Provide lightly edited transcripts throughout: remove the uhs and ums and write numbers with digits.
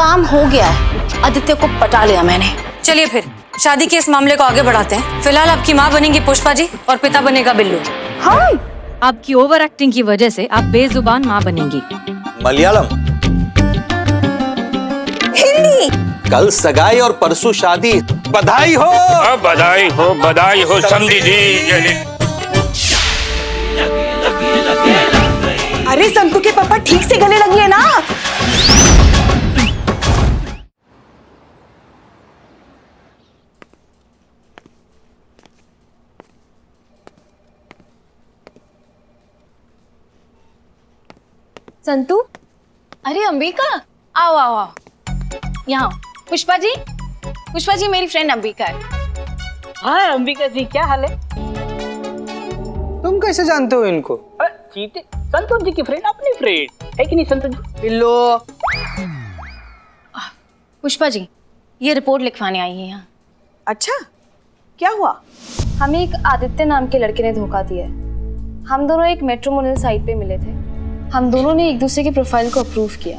काम हो गया है, आदित्य को पटा लिया मैंने। चलिए फिर शादी के इस मामले को आगे बढ़ाते हैं। फिलहाल आपकी माँ बनेंगी पुष्पा जी और पिता बनेगा बिल्लू। हम आपकी ओवर एक्टिंग की वजह से आप बेजुबान माँ बनेंगी। मलयालम, हिंदी, कल सगाई और परसों शादी। बधाई हो। बधाई हो समधी जी। अरे संतू के पापा ठीक से गले लगी ना। संतू, अरे अंबिका, आओ आओ आओ, यहाँ पुष्पा जी मेरी फ्रेंड अंबिका है। हाँ अंबिका जी, क्या हाल है? तुम कैसे जानते हो इनको? जीते संतोष जी की फ्रेंड, अपनी फ्रेंड है कि नहीं संतोष जी? पिल्लो। पुष्पा जी, ये रिपोर्ट लिखवाने आई है यहाँ। अच्छा, क्या हुआ? हमें एक आदित्य नाम के लड़के ने धोखा दिया है। हम दोनों एक मैट्रिमोनियल साइट पे मिले थे। हम दोनों ने एक दूसरे की प्रोफाइल को अप्रूव किया।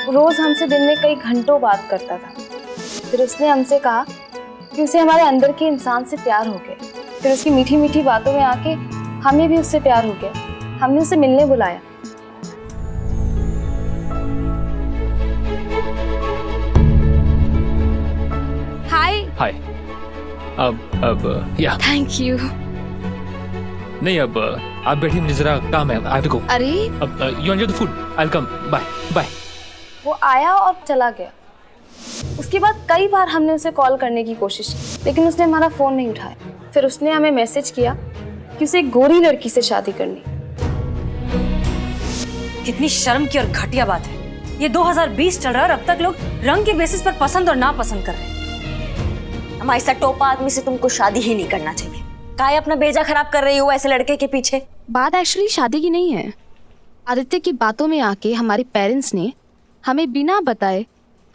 रोज हमसे दिन में कई घंटों बात करता था। फिर उसने हमसे कहा कि उसे हमारे अंदर के इंसान से प्यार हो गया। फिर उसकी मीठी मीठी बातों में आके हमें भी उससे प्यार हो गया। हमने उसे मिलने बुलाया। हाय। हाय। अब या थैंक यू। नहीं, अब आप बैठिए, मुझे जरा काम है। I have to go. अरे अब you enjoy the food, I will come. Bye bye. वो आया और चला गया। उसके बाद कई बार हमने उसे कॉल करने की कोशिश की, लेकिन उसने हमारा फोन नहीं उठाया। फिर उसने हमें मैसेज किया कि उसे एक गोरी लड़की से शादी करनी। कितनी शर्म की और घटिया बात है। ये 2020 चल रहा है और अब तक लोग रंग के बेसिस पर पसंद और नापसंद कर रहे हैं। हमारे साथ टोपा आदमी से तुमको शादी ही नहीं करना चाहिए। काहे अपना बेजा खराब कर रही हो ऐसे लड़के के पीछे? बात एक्चुअली शादी की नहीं है। आदित्य की बातों में आके हमारे पेरेंट्स ने हमें बिना बताए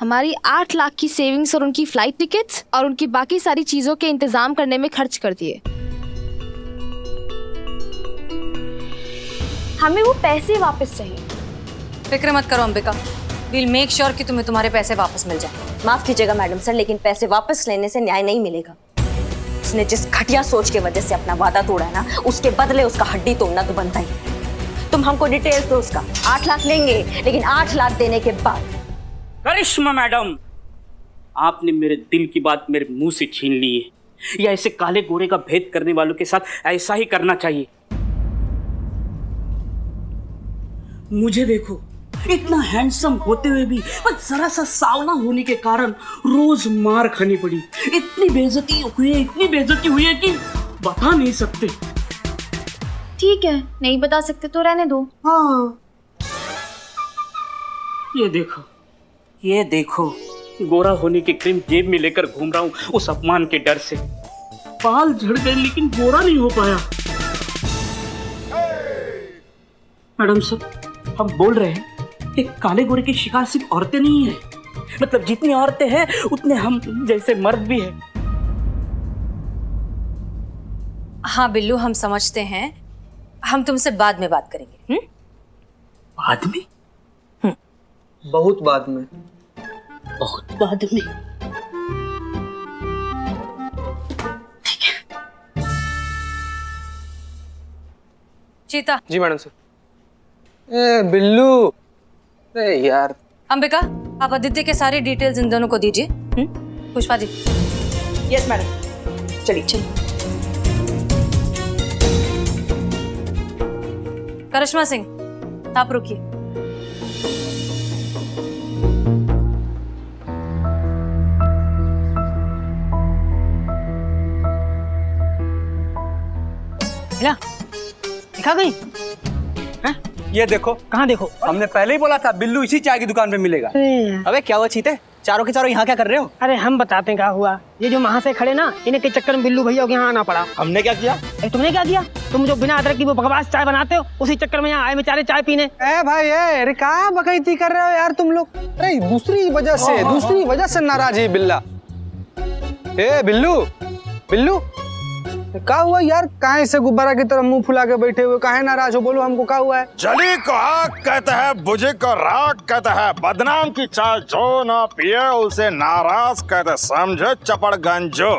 हमारी 8 लाख की सेविंग्स और उनकी फ्लाइट टिकट्स और उनकी बाकी सारी चीजों के इंतजाम करने में खर्च कर दिए। हमें वो पैसे वापस चाहिए। फिक्र मत करो अंबिका, वील मेक श्योर कि तुम्हें तुम्हारे पैसे वापस मिल जाए। माफ कीजिएगा मैडम सर, लेकिन पैसे वापस लेने से न्याय नहीं मिलेगा। उसने जिस घटिया सोच के वजह से अपना वादा तोड़ा है ना, उसके बदले उसका हड्डी तोड़ना तो बनता ही। तुम हमको डिटेल्स दो उसका। 8 लाख लेंगे, लेकिन 8 लाख देने के बाद। करिश्मा मैडम, आपने मेरे दिल की बात मेरे मुंह से छीन ली है। या ऐसे काले गोरे का भेद करने वालों के साथ ऐसा ही करना चाहिए। मुझे देखो, इतना हैंडसम होते हुए भी बस जरा सा सावला होने के कारण रोज मार खानी पड़ी। इतनी बेइज्जती हुई है कि बता नहीं सकते। ठीक है, नहीं बता सकते तो रहने दो। हाँ, ये देखो, गोरा होने की क्रीम जेब में लेकर घूम रहा हूँ उस अपमान के डर से। बाल झड़ गए लेकिन गोरा नहीं हो पाया। मैडम सर, हम बोल रहे हैं कि काले गोरे की शिकार सिर्फ औरतें नहीं है। मतलब जितनी औरतें हैं उतने हम जैसे मर्द भी हैं। हाँ बिल्लू, हम समझते हैं। हम तुमसे बाद में बात करेंगे। बाद में? बहुत बाद में। बहुत बाद में। ठीक है। चीता। जी मैडम सर। ए बिल्लू, अरे यार। अंबिका, आप आदित्य के सारे डिटेल्स इन दोनों को दीजिए। पुष्पा जी। यस मैडम, चलिए। करिश्मा सिंह, आप रुकिए। दिखा गई? ये देखो। कहाँ देखो? हमने पहले ही बोला था बिल्लू इसी चाय की दुकान पे मिलेगा। अबे क्या हुआ चीते? चारों के चारों यहाँ क्या कर रहे हो? अरे हम बताते हैं क्या हुआ। ये जो वहाँ से खड़े ना, इन्हें के चक्कर में बिल्लू भैया के यहाँ आना पड़ा। हमने क्या किया? तुमने क्या किया? तुम जो बिना अदरक की वो बकवास चाय बनाते हो, उसी चक्कर में यहाँ आए बेचारे चाय पीने। ए भाई अरे क्या बकैती कर रहे हो यार तुम लोग? अरे दूसरी वजह से नाराज है बिल्ला। ए बिल्लू बिल्लू क्या हुआ यार? काहे से गुब्बारा की तरह मुंह फुला के बैठे हुए, काहे नाराज हो? बोलो हमको क्या हुआ है? जली को आग कहता है, बुझे को राग कहता है, बदनाम की चाय जो ना पिए उसे नाराज कहते, समझे चपड़गंजो।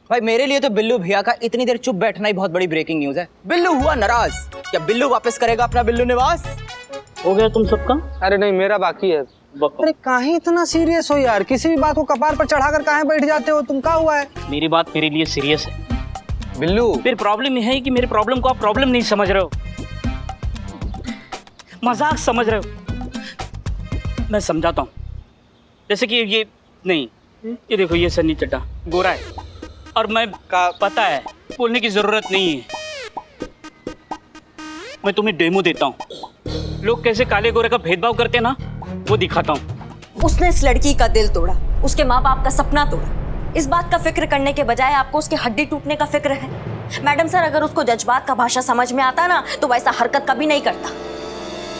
भाई मेरे लिए तो बिल्लू भैया का इतनी देर चुप बैठना ही बहुत बड़ी ब्रेकिंग न्यूज है। बिल्लू हुआ नाराज, क्या बिल्लू वापस करेगा अपना बिल्लू निवास? हो गया तुम सबका? अरे नहीं मेरा बाकी है। अरे काहे इतना सीरियस हो यार? किसी भी बात को कपार पर चढ़ाकर काहे बैठ जाते हो? तुम क्या हुआ है? मेरी बात मेरे लिए सीरियस है बिल्लू। फिर प्रॉब्लम यह है कि मेरे प्रॉब्लम को आप प्रॉब्लम नहीं समझ रहे हो, मजाक समझ रहे हो। मैं समझाता हूँ। जैसे कि ये नहीं, ये देखो, ये सन्नी चड्ढा गोरा है और मैं पता है, बोलने की जरूरत नहीं है। मैं तुम्हें डेमो देता हूँ, लोग कैसे काले गोरे का भेदभाव करते हैं ना, वो दिखाता हूँ। उसने इस लड़की का दिल तोड़ा, उसके माँ बाप का सपना तोड़ा। इस बात का फिक्र करने के बजाय आपको उसकी हड्डी टूटने का फिक्र है। मैडम सर, अगर उसको जज्बात का भाषा समझ में आता ना, तो वैसा हरकत कभी नहीं करता।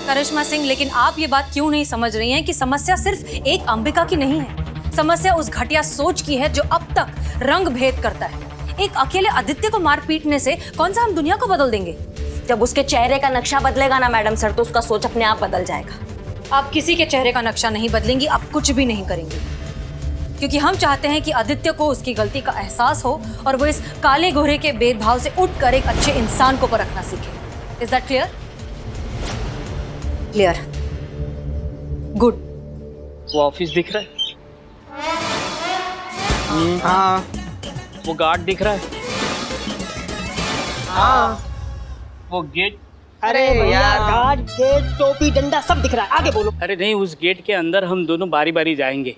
करिश्मा सिंह, लेकिन आप ये बात क्यों नहीं समझ रही हैं कि समस्या सिर्फ एक अंबिका की नहीं है। समस्या उस घटिया सोच की है जो अब तक रंग भेद करता है। एक अकेले आदित्य को मार पीटने से कौन सा हम दुनिया को बदल देंगे? जब उसके चेहरे का नक्शा बदलेगा ना मैडम सर, तो उसका सोच अपने आप बदल जाएगा। आप किसी के चेहरे का नक्शा नहीं बदलेंगी, आप कुछ भी नहीं करेंगी, क्योंकि हम चाहते हैं कि आदित्य को उसकी गलती का एहसास हो और वो इस काले गोरे के भेदभाव से उठकर एक अच्छे इंसान को परखना सीखे। Is that clear? Clear. Good. वो ऑफिस दिख रहा है? हाँ। वो गार्ड दिख रहा है? हाँ। वो गेट? अरे यार, गार्ड, गेट, टोपी, डंडा सब दिख रहा है, आगे बोलो। अरे नहीं, उस गेट के अंदर हम दोनों बारी बारी जाएंगे।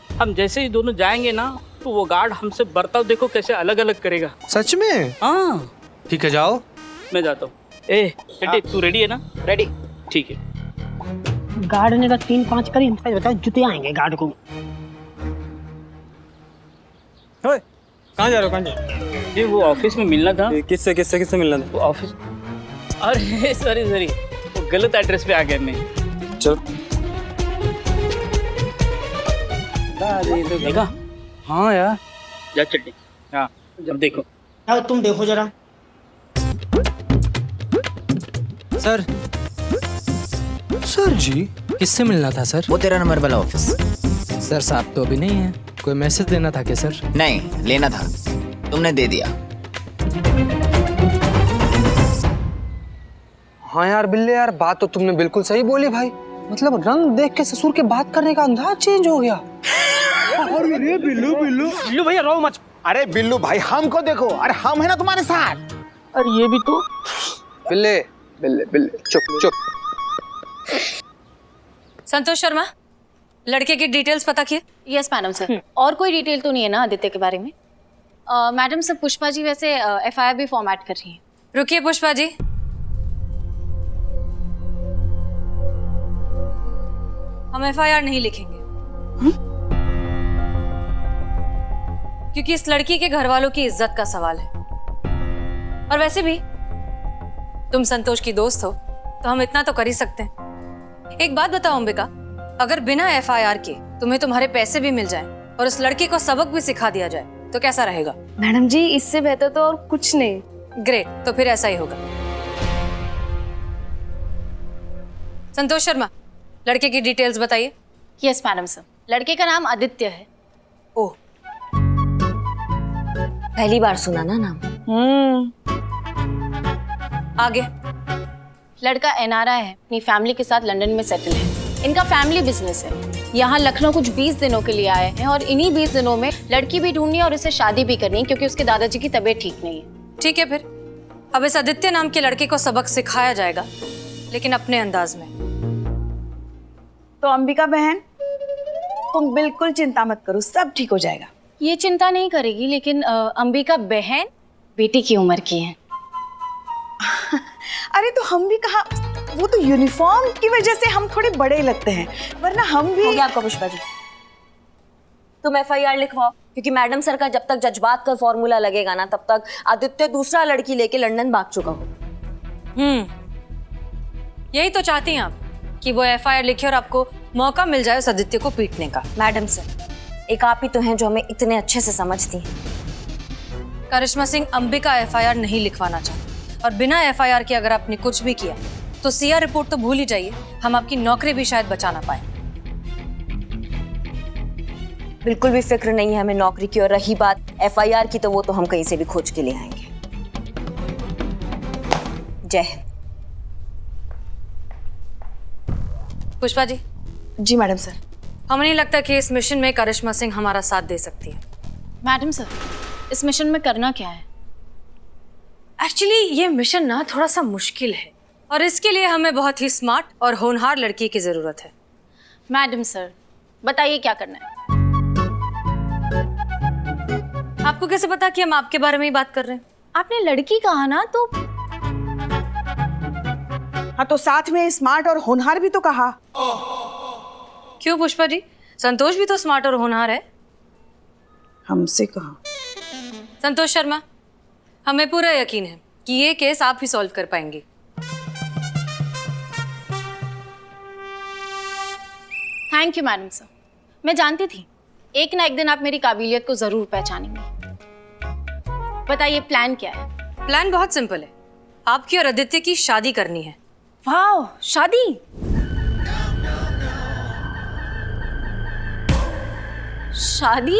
हम जैसे ही दोनों जाएंगे ना, तो वो गार्ड हमसे बर्ताव देखो कैसे अलग अलग करेगा। सच में? हाँ ठीक है जाओ। मैं जाता हूँ। ए टेडी, तू रेडी है ना? रेडी। ठीक है। गार्ड ने बस 3-5 करी, सच बताओ जुते आएंगे गार्ड को। कहाँ जा रहे हो? कहाँ जा रहे हो? ये वो ऑफिस में मिलना था। किससे मिलना था? वो ऑफिस, अरे सॉरी वो गलत एड्रेस पे आ गया मैं। चलो। देखा? हाँ यार। जा चट्टी। हाँ अब देखो। यार तुम देखो जरा। सर जी किससे मिलना था सर? वो 13 नंबर वाला ऑफिस। सर साहब तो अभी नहीं है, कोई मैसेज देना था क्या सर? नहीं, लेना था, तुमने दे दिया। हाँ यार बिल्ले यार, बात तो तुमने बिल्कुल सही बोली भाई। मतलब रंग देख के ससुर के बात करने का अंदाज चेंज हो गया। अरे बिल्लू भैया रो मत। अरे बिल्लू भाई हमको देखो, अरे हम है ना तुम्हारे साथ। अरे ये भी तो। बिल्ले बिल्ले बिल्ले चुप। संतोष शर्मा, लड़के की डिटेल्स पता किए? Yes madam sir. और कोई डिटेल तो नहीं है ना आदित्य के बारे में? मैडम सर, पुष्पा जी वैसे FIR भी फॉर्मेट कर रही हैं। रुकिए पुष्पा जी, हम FIR नहीं लिखेंगे। क्योंकि इस लड़की के घर वालों की इज्जत का सवाल है। और वैसे भी तुम संतोष की दोस्त हो, तो हम इतना तो कर ही सकते हैं। एक बात बताओ अंबिका, अगर बिना FIR के तुम्हें तुम्हारे पैसे भी मिल जाएं और उस लड़की को सबक भी सिखा दिया जाए, तो कैसा रहेगा? मैडम जी, इससे बेहतर तो और कुछ नहीं। ग्रेट, तो फिर ऐसा ही होगा। संतोष शर्मा, लड़के की डिटेल्स बताइए। Yes madam sir. लड़के का नाम आदित्य है। ओह, पहली बार सुना ना नाम। आगे। लड़का NRI है, अपनी फैमिली के साथ लंदन में सेटल है। इनका फैमिली बिजनेस है। यहाँ लखनऊ कुछ 20 दिनों के लिए आए हैं और इन्हीं 20 दिनों में लड़की भी ढूंढनी है और उसे शादी भी करनी है, क्योंकि उसके दादाजी की तबीयत ठीक नहीं है। ठीक है, फिर अब इस आदित्य नाम के लड़के को सबक सिखाया जाएगा, लेकिन अपने अंदाज में। तो अंबिका बहन, तुम बिल्कुल चिंता मत करो, सब ठीक हो जाएगा। ये चिंता नहीं करेगी, लेकिन अंबिका बहन बेटी की उम्र की है। अरे तो हम भी कहा, वो तो यूनिफॉर्म की वजह से हम थोड़े बड़े लगते हैं, वरना हम हो भी। गया आपका पुष्पा जी, तुम FIR लिखवाओ, क्योंकि मैडम सर का जब तक जज्बात का फॉर्मूला लगेगा ना, तब तक आदित्य दूसरा लड़की लेके लंदन भाग चुका हो। यही तो चाहती हैं आप कि वो FIR लिखे और आपको मौका मिल जाए उस आदित्य को पीटने का। मैडम सर, एक आप ही तो हैं जो हमें इतने अच्छे से समझती हैं। करिश्मा सिंह अंबिका FIR नहीं लिखवाना चाहती, और बिना FIR के अगर आपने कुछ भी किया तो CR रिपोर्ट तो भूल ही जाइए, हम आपकी नौकरी भी शायद बचा ना पाए। बिल्कुल भी फिक्र नहीं है हमें नौकरी की, और रही बात FIR की तो वो तो हम कहीं से भी खोज के ले आएंगे। जय हिंद। पुष्पा जी। जी मैडम सर। हमें नहीं लगता कि इस मिशन में करिश्मा सिंह हमारा साथ दे सकती है। मैडम सर, इस मिशन में करना क्या है? एक्चुअली ये मिशन ना थोड़ा सा मुश्किल है, और इसके लिए हमें बहुत ही स्मार्ट और होनहार लड़की की जरूरत है। मैडम सर, बताइए क्या करना है? आपको कैसे पता कि हम आपके बारे में ही बात कर रहे हैं? आपने लड़की कहा ना, तो हाँ, तो साथ में स्मार्ट और होनहार भी तो कहा। क्यों पुष्पा जी, संतोष भी तो स्मार्ट और होनहार है। हमसे कहा। संतोष शर्मा, हमें पूरा यकीन है कि ये केस आप ही सॉल्व कर पाएंगे। Thank you madam sir. मैं जानती थी एक ना एक दिन आप मेरी काबिलियत को जरूर पहचानेंगे। बताइए प्लान क्या है? प्लान बहुत सिंपल है, आपकी और आदित्य की शादी करनी है। वाह, शादी? शादी?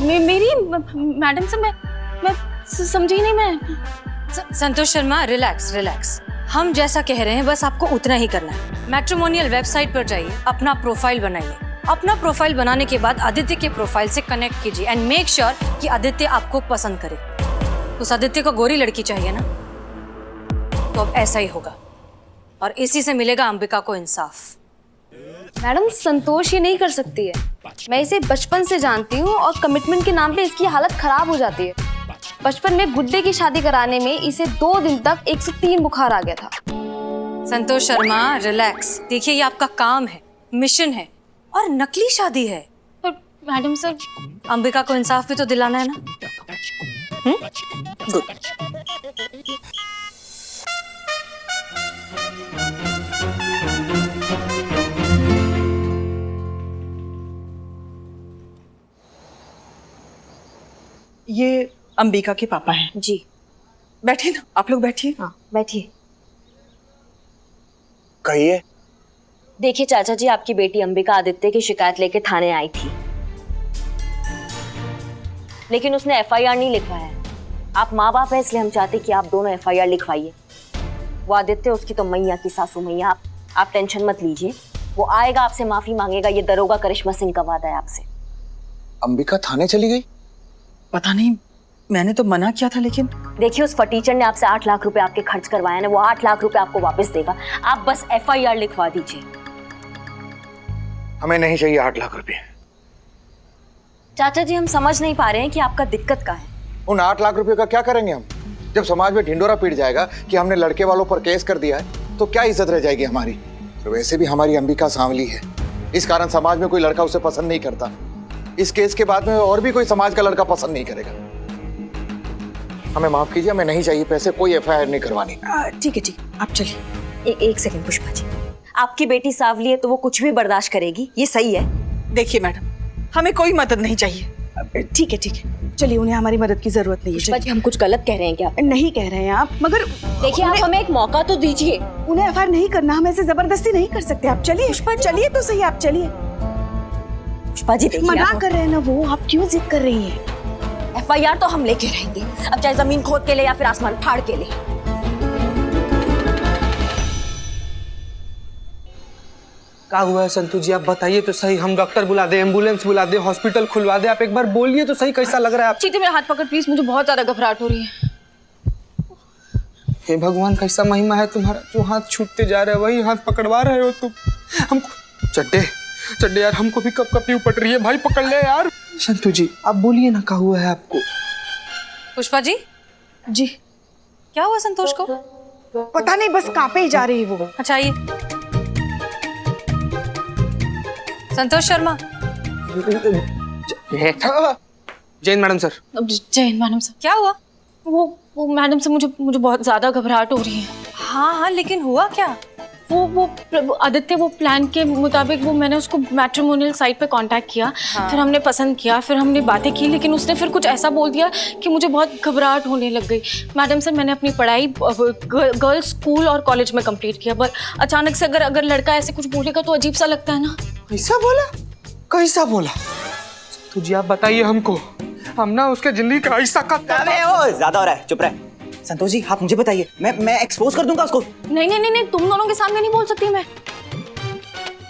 मेरी मैडम से मैं समझी नहीं। मैं संतोष शर्मा, रिलैक्स रिलैक्स। हम जैसा कह रहे हैं बस आपको उतना ही करना है। मैट्रिमोनियल वेबसाइट पर जाइए, अपना प्रोफाइल बनाइए। अपना प्रोफाइल बनाने के बाद आदित्य के प्रोफाइल से कनेक्ट कीजिए एंड मेक श्योर कि आदित्य आपको पसंद करे। उस आदित्य को गोरी लड़की चाहिए ना, तो अब ऐसा ही होगा, और इसी से मिलेगा अंबिका को इंसाफ। मैडम, संतोष ये नहीं कर सकती है। मैं इसे बचपन से जानती हूँ, और कमिटमेंट के नाम पे इसकी हालत खराब हो जाती है। बचपन में गुड्डे की शादी कराने में इसे 2 दिन तक 103 बुखार आ गया था। संतोष शर्मा, रिलैक्स। देखिए, ये आपका काम है, मिशन है, और नकली शादी है। पर मैडम सर, अंबिका को इंसाफ भी तो दिलाना है ना। गुड। ये अंबिका के पापा हैं। जी। बैठिए ना, आप लोग बैठिए। हाँ, बैठिए। कहिए। देखिए चाचा जी, आपकी बेटी अंबिका आदित्य की शिकायत लेके थाने आई थी, लेकिन उसने FIR नहीं लिखवाया है। आप माँ बाप है, इसलिए हम चाहते कि आप दोनों FIR लिखवाइए। वो आदित्य उसकी तो मैया की सासू मैया, आप टेंशन मत लीजिए, वो आएगा, आपसे माफी मांगेगा। ये दरोगा करिश्मा सिंह का वादा है आपसे। अंबिका थाने चली गई? पता नहीं, मैंने तो मना किया था, लेकिन देखिए, उस फटीचर ने आपसे 8 लाख रुपए आपके खर्च करवाए ना, वो 8 लाख रुपए आपको वापस देगा। आप बस FIR लिखवा दीजिए। हमें नहीं चाहिए 8 लाख रुपए। चाचा जी, हम समझ नहीं पा रहे हैं कि आपका दिक्कत क्या है। उन 8 लाख रुपए का क्या करेंगे हम? जब समाज में ढिंडोरा पीट जाएगा कि हमने लड़के वालों पर केस कर दिया है, तो क्या इज्जत रह जाएगी हमारी? तो वैसे भी हमारी अंबिका सांवली है, इस कारण समाज में कोई लड़का उसे पसंद नहीं करता। इस केस के बाद में और भी कोई समाज का लड़का पसंद नहीं करेगा। हमें माफ कीजिए, हमें नहीं चाहिए पैसे, कोई FIR नहीं करवानी। ठीक है, आप चलिए। एक सेकंड पुष्पा जी, आपकी बेटी सांवली है तो वो कुछ भी बर्दाश्त करेगी, ये सही है? देखिए मैडम, हमें कोई मदद नहीं चाहिए। ठीक है, चलिए, उन्हें हमारी मदद की जरूरत नहीं है। पुष्पा जी, हम कुछ गलत कह रहे हैं क्या? नहीं कह रहे हैं आप, मगर देखिए, आप हमें एक मौका तो दीजिए। उन्हें FIR नहीं करना, हम ऐसे जबरदस्ती नहीं कर सकते। आप चलिए, चलिए तो सही, आप चलिए। पुष्पा जी, देखिए, मना कर रहे हैं ना वो, आप क्यों जिद कर रही हैं? FIR तो हम लेके रहेंगे, अब चाहे जमीन खोद के ले या फिर आसमान फाड़ के ले। क्या हुआ है संतू जी, आप बताइए तो सही। हम डॉक्टर बुला दे, एम्बुलेंस बुला दे, हॉस्पिटल खुलवा दे? आप एक बार बोलिए तो सही, कैसा लग रहा है आप? चीते, मेरा हाथ पकड़ प्लीज, मुझे बहुत ज्यादा घबराहट हो रही है। हे भगवान, कैसा महिमा है तुम्हारा, जो हाथ छूटते जा रहे हैं वही हाथ पकड़वा रहे हो तुम हमको। चड्डे यार, हमको भी कप कपी उपट रही है भाई, पकड़ ले यार। संतू जी, आप बोलिए ना, क्या हुआ है आपको? पुष्पा जी। जी। क्या हुआ संतोष को? पता नहीं, बस कांपे ही जा रही है वो। अच्छा आइए। Santosh Sharma. Jain madam sir. Jain madam sir, क्या हुआ? वो मैडम से मुझे बहुत ज्यादा घबराहट हो रही है। हाँ हाँ, लेकिन हुआ क्या? वो आदित्य, वो प्लान के मुताबिक वो मैंने उसको मैट्रिमोनियल साइट पे कांटेक्ट किया। हाँ। फिर हमने पसंद किया, फिर हमने बातें की, लेकिन उसने फिर कुछ ऐसा बोल दिया कि मुझे बहुत घबराहट होने लग गई। मैडम सर, मैंने अपनी पढ़ाई गर्ल्स स्कूल और कॉलेज में कंप्लीट किया, पर अचानक से अगर लड़का ऐसे कुछ बोलेगा तो अजीब सा लगता है ना। कैसा बोला? कैसा बोला? तुझे आप बताइए हमको, हम ना उसके जिंदगी का ऐसा ज्यादा हो रहा है, चुप रहे। संतोष जी, आप मुझे बताइए, मैं एक्सपोज कर दूंगा उसको। नहीं, तुम दोनों के सामने नहीं बोल सकती मैं।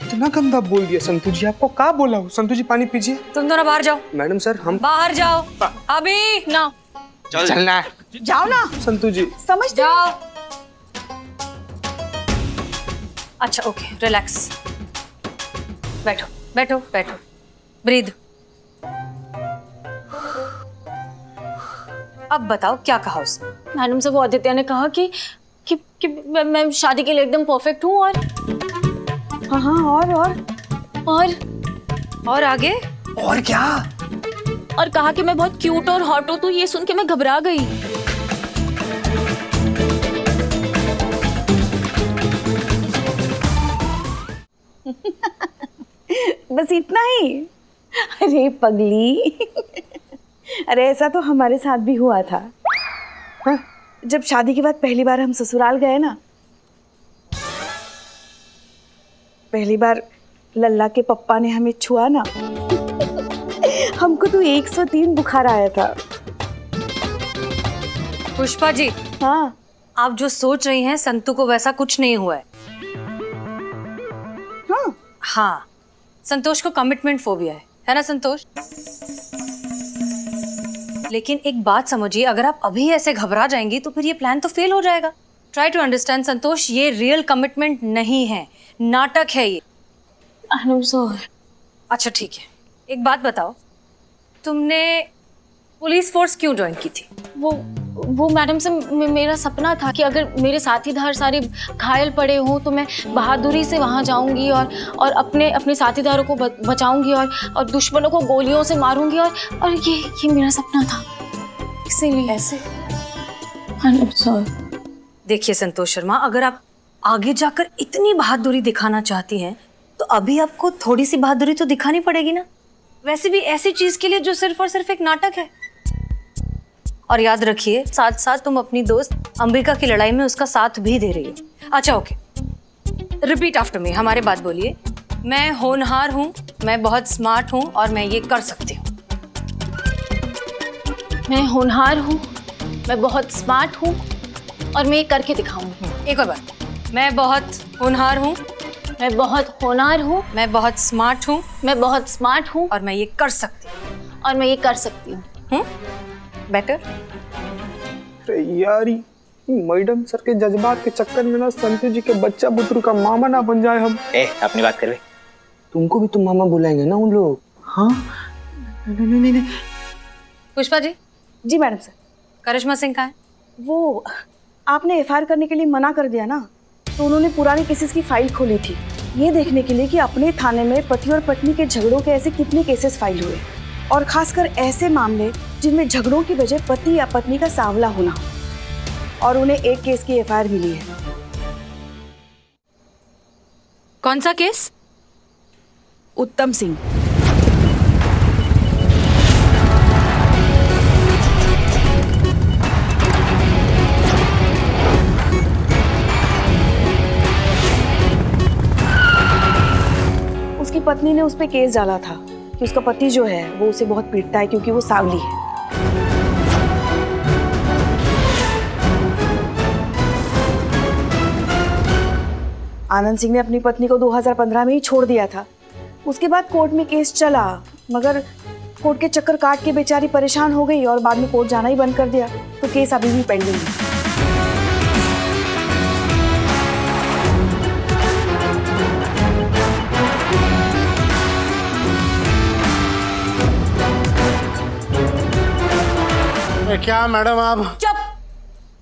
इतना गंदा बोल दिया संतु जी, आपको क्या बोला? संतु जी पानी पीजिए। तुम दोनों बाहर जाओ। मैडम सर, हम बाहर जाओ अभी ना। चलना है। जाओ ना संतु जी, समझ जाओ। अच्छा ओके, रिलैक्स, बैठो बैठो बैठो, ब्रीद। अब बताओ क्या कहा उसने? मैडम से वो आदित्य ने कहा कि मैं शादी के लिए एकदम परफेक्ट हूँ, और हाँ, और आगे? और क्या? और कहा कि मैं बहुत क्यूट और हॉट हूँ। तो ये सुन के मैं घबरा गई। बस इतना ही? अरे पगली, अरे ऐसा तो हमारे साथ भी हुआ था। हाँ? जब शादी के बाद पहली बार हम ससुराल गए ना, पहली बार लल्ला के पप्पा ने हमें छुआ ना, हमको तो 103 बुखार आया था। पुष्पा जी, हाँ, आप जो सोच रही हैं संतु को वैसा कुछ नहीं हुआ है। हाँ, संतोष को कमिटमेंट फोबिया है ना संतोष? लेकिन एक बात समझिए, अगर आप अभी ऐसे घबरा जाएंगी तो फिर ये प्लान तो फेल हो जाएगा। ट्राई टू अंडरस्टैंड संतोष, ये रियल कमिटमेंट नहीं है, नाटक है ये। अच्छा ठीक है, एक बात बताओ, तुमने पुलिस फोर्स क्यों ज्वाइन की थी? वो मैडम से मेरा सपना था कि अगर मेरे साथीदार सारे घायल पड़े हों तो मैं बहादुरी से वहाँ जाऊँगी और अपने साथीदारों को बचाऊँगी और दुश्मनों को गोलियों से मारूँगी, और ये मेरा सपना था, इसीलिए ऐसे। देखिए संतोष शर्मा, अगर आप आगे जाकर इतनी बहादुरी दिखाना चाहती हैं तो अभी आपको थोड़ी सी बहादुरी तो दिखानी पड़ेगी ना। वैसे भी ऐसी चीज के लिए जो सिर्फ और सिर्फ एक नाटक है। और याद रखिए, साथ साथ तुम अपनी दोस्त अंबिका की लड़ाई में उसका साथ भी दे रही हो। अच्छा ओके, रिपीट आफ्टर मी, हमारे बात बोलिए। मैं होनहार हूँ, मैं बहुत स्मार्ट हूँ और मैं ये कर सकती हूँ। मैं होनहार हूँ, मैं बहुत स्मार्ट हूँ और मैं ये करके दिखाऊंगी। एक और बार, मैं बहुत होनहार हूँ, मैं बहुत होनहार हूँ, मैं बहुत स्मार्ट हूँ, मैं बहुत स्मार्ट हूँ और मैं ये कर सकती हूँ। और मैं ये कर सकती हूँ। बेटर? अरे यार, मैडम सर के जज्बात के चक्कर में ना संतु जी के बच्चा बुतरू का मामा ना बन जाए हम। अपनी बात कर ले। तुमको भी तुम मामा बुलाएंगे ना उन लोग? हाँ, नहीं। पुष्पा जी। जी मैडम सर। करिश्मा सिंह कहाँ है? वो आपने एफआईआर करने के लिए मना कर दिया ना, तो उन्होंने पुराने केसेस की फाइल खोली थी, ये देखने के लिए कि अपने थाने में पति और पत्नी के झगड़ों के ऐसे कितने केसेस फाइल हुए, और खासकर ऐसे मामले जिनमें झगड़ों की वजह पति या पत्नी का सांवला होना हो, और उन्हें एक केस की एफआईआर मिली है। कौन सा केस? उत्तम सिंह। उसकी पत्नी ने उस पे केस डाला था कि उसका पति जो है वो उसे बहुत पीटता है क्योंकि वो सांवली है। आनंद सिंह ने अपनी पत्नी को 2015 में ही छोड़ दिया था। उसके बाद कोर्ट में केस चला, मगर कोर्ट के चक्कर काट के बेचारी परेशान हो गई और बाद में कोर्ट जाना ही बंद कर दिया, तो केस अभी भी पेंडिंग है। क्या मैडम आप? चुप!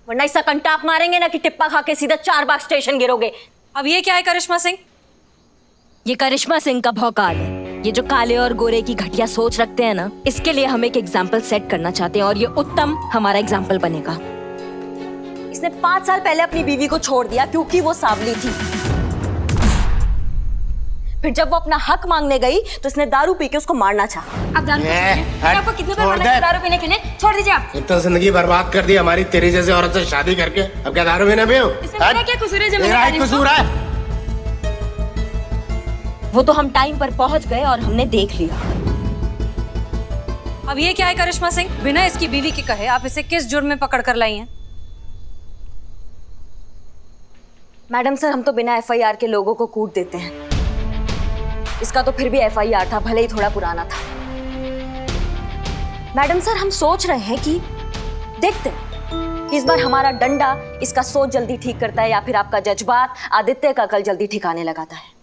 वरना ऐसा कंटाप मारेंगे ना कि टिप्पा खा के सीधा 4 बाग स्टेशन गिरोगे। अब ये क्या है करिश्मा सिंह? ये करिश्मा सिंह का भौकाल है। ये जो काले और गोरे की घटिया सोच रखते हैं ना, इसके लिए हम एक एग्जाम्पल सेट करना चाहते हैं और ये उत्तम हमारा एग्जाम्पल बनेगा। इसने 5 साल पहले अपनी बीवी को छोड़ दिया क्योंकि वो सांवली थी। फिर जब वो अपना हक मांगने गई तो इसने दारू पी के उसको मारना चाहा। आप दारू आपको कितने बार मना किया दारू पीने के लिए? छोड़ दीजिए आप। इतना जिंदगी बर्बाद कर दी हमारी तेरी जैसे औरत से शादी करके, अब क्या दारू पीना पियो? इसमें मेरा क्या कसूर है जब मेरा ही कसूर है। वो तो हम टाइम पर पहुंच गए और हमने देख लिया। अब ये क्या है करिश्मा सिंह? बिना इसकी बीवी के कहे आप इसे किस जुर्म में पकड़ कर लाई हैं? मैडम सर, हम तो बिना FIR के लोगों को कूट देते हैं। इसका तो फिर भी FIR था, भले ही थोड़ा पुराना था। मैडम सर, हम सोच रहे हैं कि देखते हैं इस बार हमारा डंडा इसका सोच जल्दी ठीक करता है या फिर आपका जज्बात आदित्य का कल जल्दी ठिकाने लगाता है।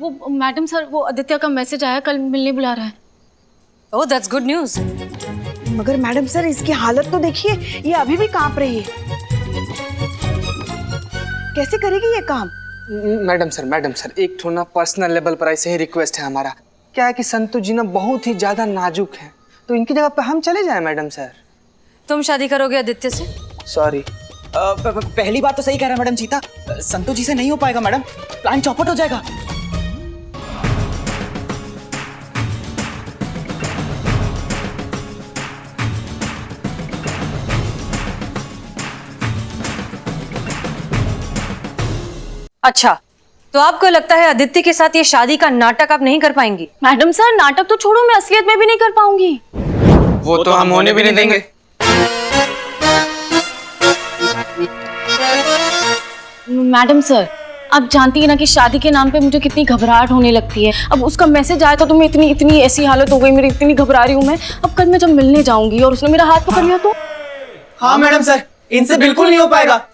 वो मैडम सर, वो आदित्य का मैसेज आया, कल मिलने बुला रहा है। ओह, दैट्स गुड न्यूज़। मगर मैडम सर, इसकी हालत तो देखिए, ये अभी भी कांप रही है। कैसे करेगी ये काम? मैडम सर, एक थोड़ा पर्सनल लेवल पर ऐसे ही रिक्वेस्ट है हमारा। क्या है कि संतु जी ना बहुत ही ज्यादा नाजुक हैं, तो इनकी जगह पे हम चले जाएं मैडम सर। तुम शादी करोगे आदित्य से? सॉरी। पहली बात तो सही कह रहा है मैडम सीता, संतु जी से नहीं हो पाएगा मैडम, प्लान चौपट हो जाएगा। अच्छा, तो आपको लगता है आदित्य के साथ ये शादी का नाटक आप नहीं कर पाएंगी? मैडम सर, नाटक तो छोड़ो, मैं असलियत में भी नहीं कर पाऊंगी। वो तो हम होने भी नहीं देंगे। मैडम सर, आप जानती है ना कि शादी के नाम पे मुझे कितनी घबराहट होने लगती है। अब उसका मैसेज आया था तो मैं इतनी ऐसी हालत हो गई मेरी, इतनी घबरा रही हूँ मैं। अब कल मैं जब मिलने जाऊंगी और उसने मेरा हाथ पकड़ लिया तो? हाँ मैडम सर, इनसे बिल्कुल नहीं हो पाएगा।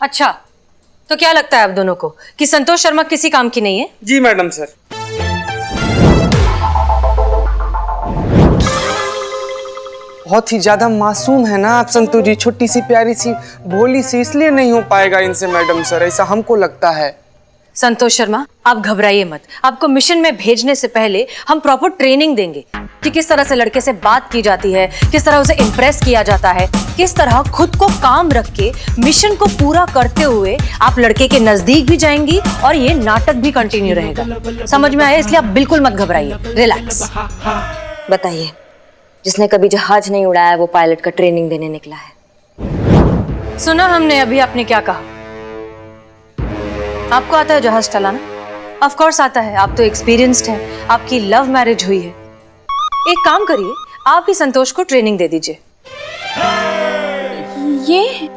अच्छा, तो क्या लगता है आप दोनों को कि संतोष शर्मा किसी काम की नहीं है? जी मैडम सर। बहुत ही ज्यादा मासूम है ना आप संतु जी, छोटी सी प्यारी सी भोली सी, इसलिए नहीं हो पाएगा इनसे मैडम सर, ऐसा हमको लगता है। संतोष शर्मा, आप घबराइए मत। आपको मिशन में भेजने से पहले हम प्रॉपर ट्रेनिंग देंगे कि किस तरह से लड़के से बात की जाती है, किस तरह उसे इम्प्रेस किया जाता है, किस तरह खुद को काम रख के मिशन को पूरा करते हुए आप लड़के के नजदीक भी जाएंगी और ये नाटक भी कंटिन्यू रहेगा। समझ में आया? इसलिए आप बिल्कुल मत घबराइए, रिलैक्स। बताइए, जिसने कभी जहाज नहीं उड़ाया वो पायलट का ट्रेनिंग देने निकला है। सुना हमने अभी आपने क्या कहा? आपको आता है जहाज चलाना? ऑफ कोर्स आता है, आप तो एक्सपीरियंस्ड हैं, आपकी लव मैरिज हुई है। एक काम करिए, आप ही संतोष को ट्रेनिंग दे दीजिए। ये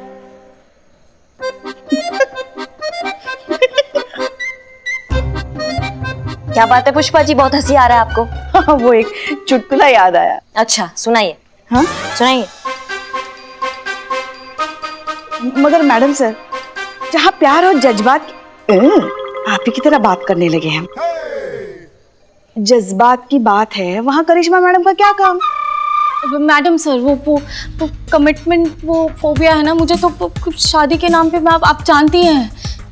क्या बात है पुष्पा जी, बहुत हंसी आ रहा है आपको? वो एक चुटकुला याद आया। अच्छा, सुनाइए। हाँ, सुनाइए। मगर मैडम सर, जहाँ प्यार और जज्बात आप ही की तरह बात करने लगे हैं। जज्बात की बात है, वहाँ करिश्मा मैडम का क्या काम? मैडम सर, वो कमिटमेंट, वो फोबिया है ना मुझे, तो शादी के नाम पे मैं, आप जानती हैं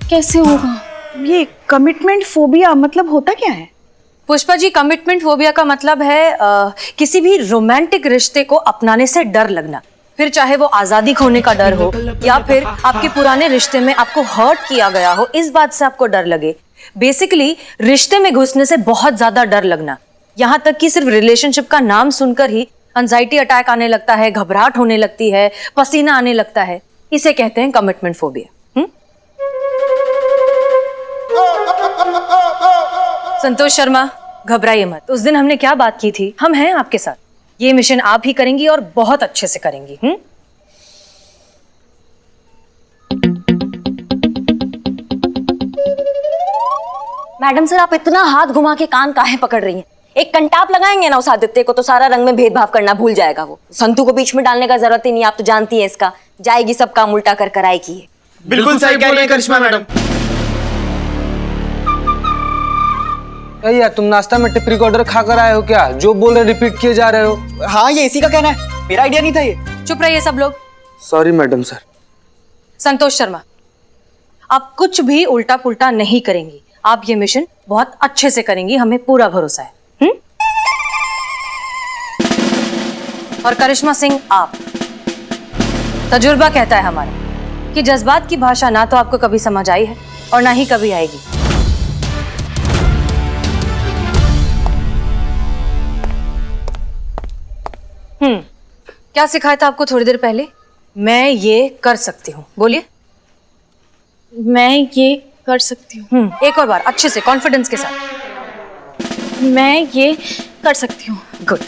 कैसे होगा। ये कमिटमेंट फोबिया मतलब होता क्या है? पुष्पा जी, कमिटमेंट फोबिया का मतलब है किसी भी रोमांटिक रिश्ते को अपनाने से डर लगना, फिर चाहे वो आजादी खोने का डर हो या फिर आपके पुराने रिश्ते में आपको हर्ट किया गया हो, इस बात से आपको डर लगे। बेसिकली रिश्ते में घुसने से बहुत ज्यादा डर लगना, यहाँ तक कि सिर्फ रिलेशनशिप का नाम सुनकर ही एंजाइटी अटैक आने लगता है, घबराहट होने लगती है, पसीना आने लगता है। इसे कहते हैं कमिटमेंट फोबिया। संतोष शर्मा, घबराइए मत। उस दिन हमने क्या बात की थी, हम हैं आपके साथ। ये मिशन आप ही करेंगी और बहुत अच्छे से करेंगी। मैडम सर, आप इतना हाथ घुमा के कान काहे पकड़ रही हैं? एक कंटाप लगाएंगे ना उस आदित्य को तो सारा रंग में भेदभाव करना भूल जाएगा वो। संतु को बीच में डालने का जरूरत ही नहीं, आप तो जानती हैं इसका, जाएगी सब काम उल्टा कर कराएगी। बिल्कुल सही कह रही है करिश्मा मैडम। अरे यार तुम नाश्ता में टिपरी का ऑर्डर खाकर आए हो क्या? जो बोल रहे रिपीट किए जा रहे हो। हाँ ये इसी का कहना है, मेरा आइडिया नहीं था ये। चुप रहिए सब लोग। Sorry madam sir. Santosh Sharma, आप कुछ भी उल्टा पुल्टा नहीं करेंगी। आप ये मिशन बहुत अच्छे से करेंगी, हमें पूरा भरोसा है। और करिश्मा सिंह, आप, तजुर्बा कहता है हमारा कि जज्बात की भाषा ना तो आपको कभी समझ आई है और ना ही कभी आएगी। क्या सिखाया था आपको थोड़ी देर पहले? मैं ये कर सकती हूँ, बोलिए। मैं ये कर सकती हूँ। एक और बार अच्छे से, कॉन्फिडेंस के साथ। मैं ये कर सकती हूँ। गुड।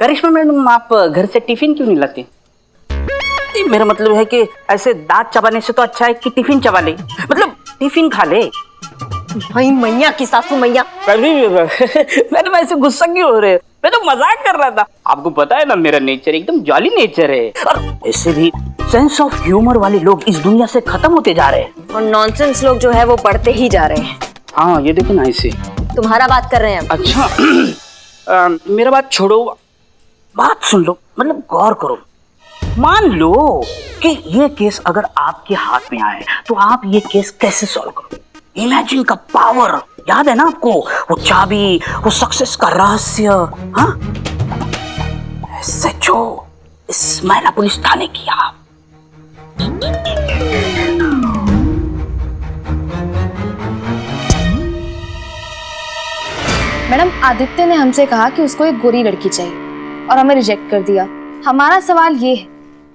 करिश्मा मैडम, आप घर से टिफिन क्यों नहीं लाती? मेरा मतलब है कि ऐसे दांत चबाने से तो अच्छा है कि टिफिन चबा ले, मतलब टिफिन खा ले। भाई मैया की सासू मैया। मैडम ऐसे गुस्सा क्यों हो रहे हैं? मैं तो मजाक कर रहा था। आपको पता है ना मेरा नेचर एकदम जॉली नेचर है। और ऐसे भी सेंस ऑफ ह्यूमर वाले लोग इस दुनिया से खत्म होते जा रहे हैं और नॉनसेंस लोग जो है वो बढ़ते ही जा रहे हैं। हाँ ये देखो ना ऐसे। तुम्हारा बात कर रहे हैं। अच्छा मेरा बात छोड़ो, बात सुन लो, मतलब गौर करो। मान लो कि ये केस अगर आपके हाथ में आए तो आप ये केस कैसे सॉल्व करोगे? इमेजिन का पावर याद है ना आपको? वो चाबी, वो सक्सेस का रहस्य। हाँ सचो इस मैना पुलिस थाने की आप। मैडम, आदित्य ने हमसे कहा कि उसको एक गोरी लड़की चाहिए और हमें रिजेक्ट कर दिया। हमारा सवाल ये है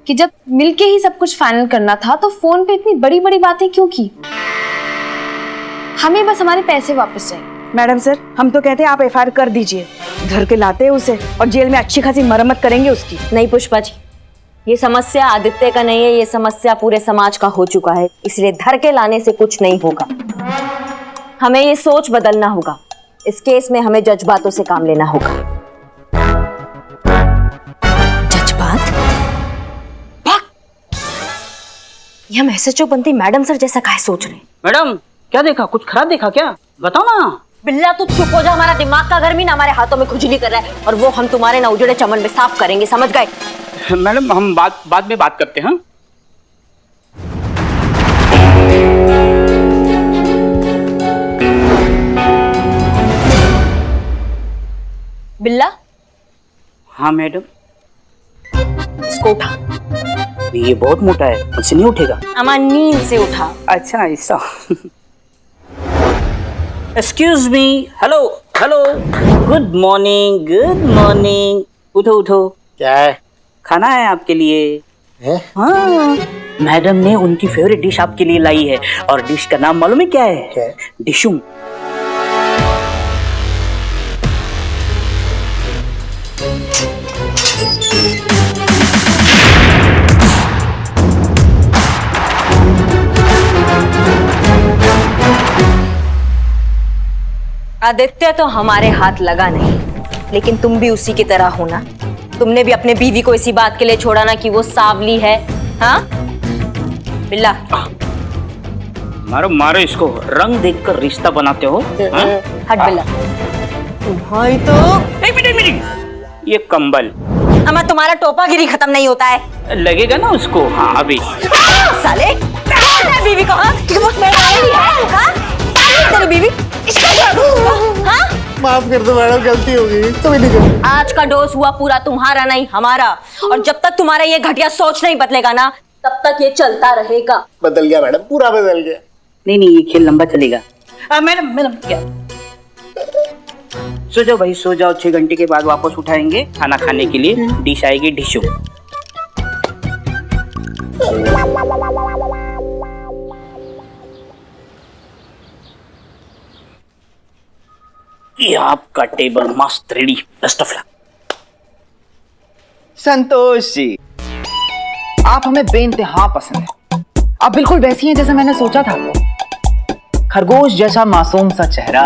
कि जब मिलके ही सब कुछ फाइनल करना था तो फोन पे इतनी बड़ी बड़ी बातें क्यों की? हमें बस हमारे पैसे वापस चाहिए। मैडम सर, हम तो कहते हैं आप एफआईआर कर दीजिए, घर के लाते हैं उसे और जेल में अच्छी खासी मरम्मत करेंगे उसकी। नहीं पुष्पा जी, ये समस्या आदित्य का नहीं है, ये समस्या पूरे समाज का हो चुका है, इसलिए धर के लाने से कुछ नहीं होगा। हमें ये सोच बदलना होगा। इस केस में हमें जज्बातों से काम लेना होगा। जज्बात? ये हम एसएचओ बनती मैडम सर जैसा काहे सोच रहे हैं? मैडम क्या देखा? कुछ खराब देखा क्या? बताओ ना। बिल्ला तू चुप हो जा, हमारा दिमाग का गर्मी ना हमारे हाथों में खुजली कर रहा है और वो हम तुम्हारे ना उजड़े चमन में साफ करेंगे, समझ गए? मैडम हम बाद में बात करते हैं। बिल्ला। हाँ मैडम। इसको उठा। ये बहुत मोटा है, मुझसे नहीं उठेगा। अमा नींद से उठा। अच्छा ऐसा। Excuse me. Hello hello, good morning good morning. उठो उठो। क्या है? खाना है आपके लिए है? हाँ मैडम ने उनकी फेवरेट डिश आपके लिए लाई है और डिश का नाम मालूम है क्या है? क्या है? डिशुम। आदित्य तो हमारे हाथ लगा नहीं, लेकिन तुम भी उसी की तरह हो ना। तुमने भी अपने बीवी को इसी बात के लिए छोड़ा ना कि वो सांवली है। हाँ बिल्ला, मारो मारो इसको, रंग देखकर रिश्ता बनाते हो। हट बिल्ला। तुम्हारी तो एक मिनट, ये कंबल। अमा तुम्हारा टोपागिरी खत्म नहीं होता है। लगेगा ना उसको। हाँ अभी। साले बीवी को, हाँ कि वो मेरा है, हाँ तेरी बीवी। हाँ माफ कर दो मैडम, गलती हो गई, कभी नहीं करूंगी। आज का डोज हुआ पूरा तुम्हारा नहीं हमारा, और जब तक तुम्हारा ये घटिया सोच नहीं बदलेगा ना तब तक ये चलता रहेगा। बदल गया मैडम, पूरा बदल गया। नहीं ये खेल लंबा चलेगा। मैडम क्या? सो जाओ भाई सो जाओ, 6 घंटे के बाद वापस उठाएंगे खाना खाने के लिए। डिश आएगी डिशुम। ये आपका टेबल मस्त ready. Best of luck. Santosh ji, आप हमें बेइंतहा पसंद है। आप बिल्कुल वैसी हैं जैसा मैंने सोचा था। खरगोश जैसा मासूम सा चेहरा,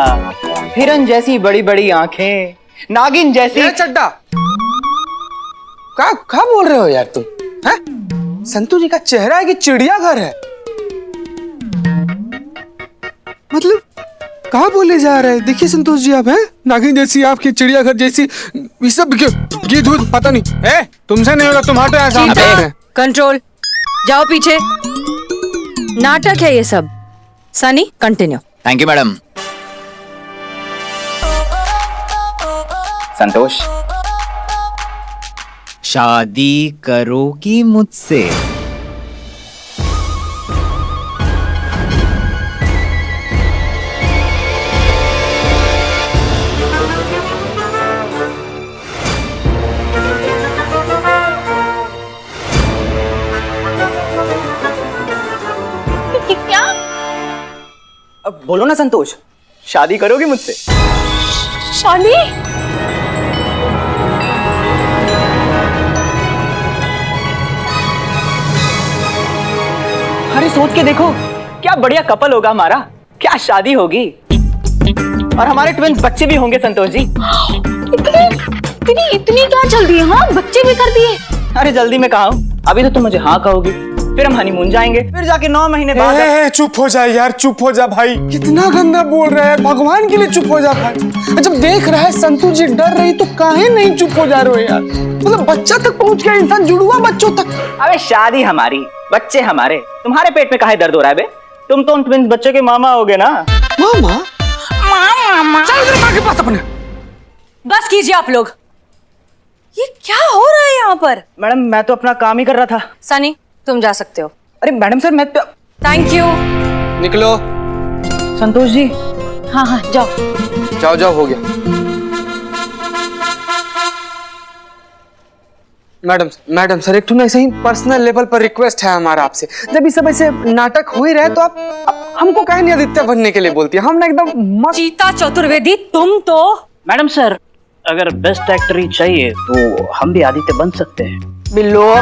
हिरन जैसी बड़ी बड़ी आंखें, नागिन जैसी। चड्डा क्या बोल रहे हो यार तुम? हैं? संतू जी का चेहरा है कि चिड़ियाघर है? मतलब कहाँ बोले जा रहे हैं? देखिए संतोष जी, आप हैं नागिन जैसी, आपकी चिड़ियाघर जैसी, ये सब घी दूध पता नहीं। ए, तुमसे नहीं होगा, तुम हटो ऐसा। कंट्रोल, जाओ पीछे। नाटक है ये सब। Sunny continue. Thank you madam. Santosh, शादी करोगी मुझसे? क्या? अब बोलो ना संतोष, शादी करोगी मुझसे? शादी? अरे सोच के देखो, क्या बढ़िया कपल होगा हमारा, क्या शादी होगी, और हमारे ट्विंस बच्चे भी होंगे संतोष जी। इतनी क्या जल्दी है? हाँ, बच्चे भी कर दिए? अरे जल्दी में कहा हूँ, अभी तो तुम मुझे हाँ कहोगी, फिर हम हनीमून जाएंगे, फिर जाके 9 महीने बाद। चुप हो जा यार, चुप हो जा भाई। कितना गंदा बोल रहा है, भगवान के लिए चुप हो जा भाई। जब देख रहा है संतू जी डर रही तो काहे नहीं चुप हो जा रहे हो यार? मतलब बच्चा तक पहुंच गया इंसान, जुड़वा बच्चों तक। अबे शादी हमारी, बच्चे हमारे, तुम्हारे पेट में काहे दर्द हो रहा है बे? तुम तो उन ट्विंस बच्चे के मामा होगे ना। मामा? चल इधर माँ के पास अपने। बस कीजिए आप लोग, ये क्या हो रहा है यहाँ पर? मैडम मैं तो अपना काम ही कर रहा था। सनी तुम जा सकते हो। अरे मैडम सर मैं थैंक यू। निकलो। संतोष जी। हाँ हाँ जाओ जाओ जाओ, हो गया। मैडम सर, एक ऐसे ही पर्सनल लेवल पर रिक्वेस्ट है हमारा आपसे। जब ये सब ऐसे नाटक हो ही रहे तो आप हमको काहे नहीं आदित्य बनने के लिए बोलती है? हम ना एकदम मस्त। चीता चतुर्वेदी तुम तो। मैडम सर, अगर बेस्ट एक्टर ही चाहिए तो हम भी आदित्य बन सकते हैं। बिल्लो।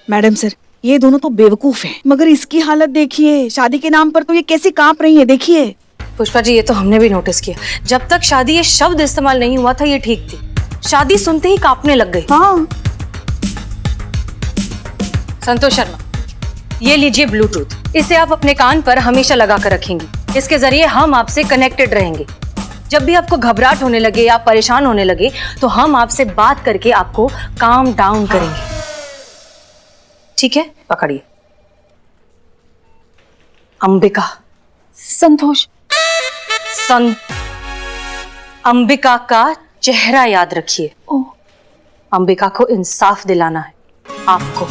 मैडम सर, ये दोनों तो बेवकूफ हैं, मगर इसकी हालत देखिए, शादी के नाम पर तो ये कैसी कांप रही है, देखिए। पुष्पा जी, ये तो हमने भी नोटिस किया। जब तक शादी ये शब्द इस्तेमाल नहीं हुआ था ये ठीक थी, शादी सुनते ही कांपने लग गई। हाँ। संतोष शर्मा, ये लीजिए ब्लूटूथ, इसे आप अपने कान पर हमेशा लगा कर रखेंगे। इसके जरिए हम आपसे कनेक्टेड रहेंगे। जब भी आपको घबराहट होने लगे या परेशान होने लगे तो हम आपसे बात करके आपको काम डाउन करेंगे। ठीक है, पकड़िए। अंबिका। संतोष। अंबिका का चेहरा याद रखिए। अंबिका को इंसाफ दिलाना है आपको।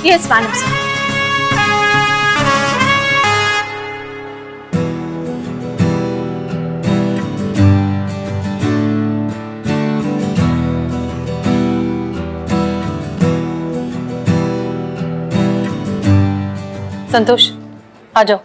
Yes madam sir. संतोष आ जाओ।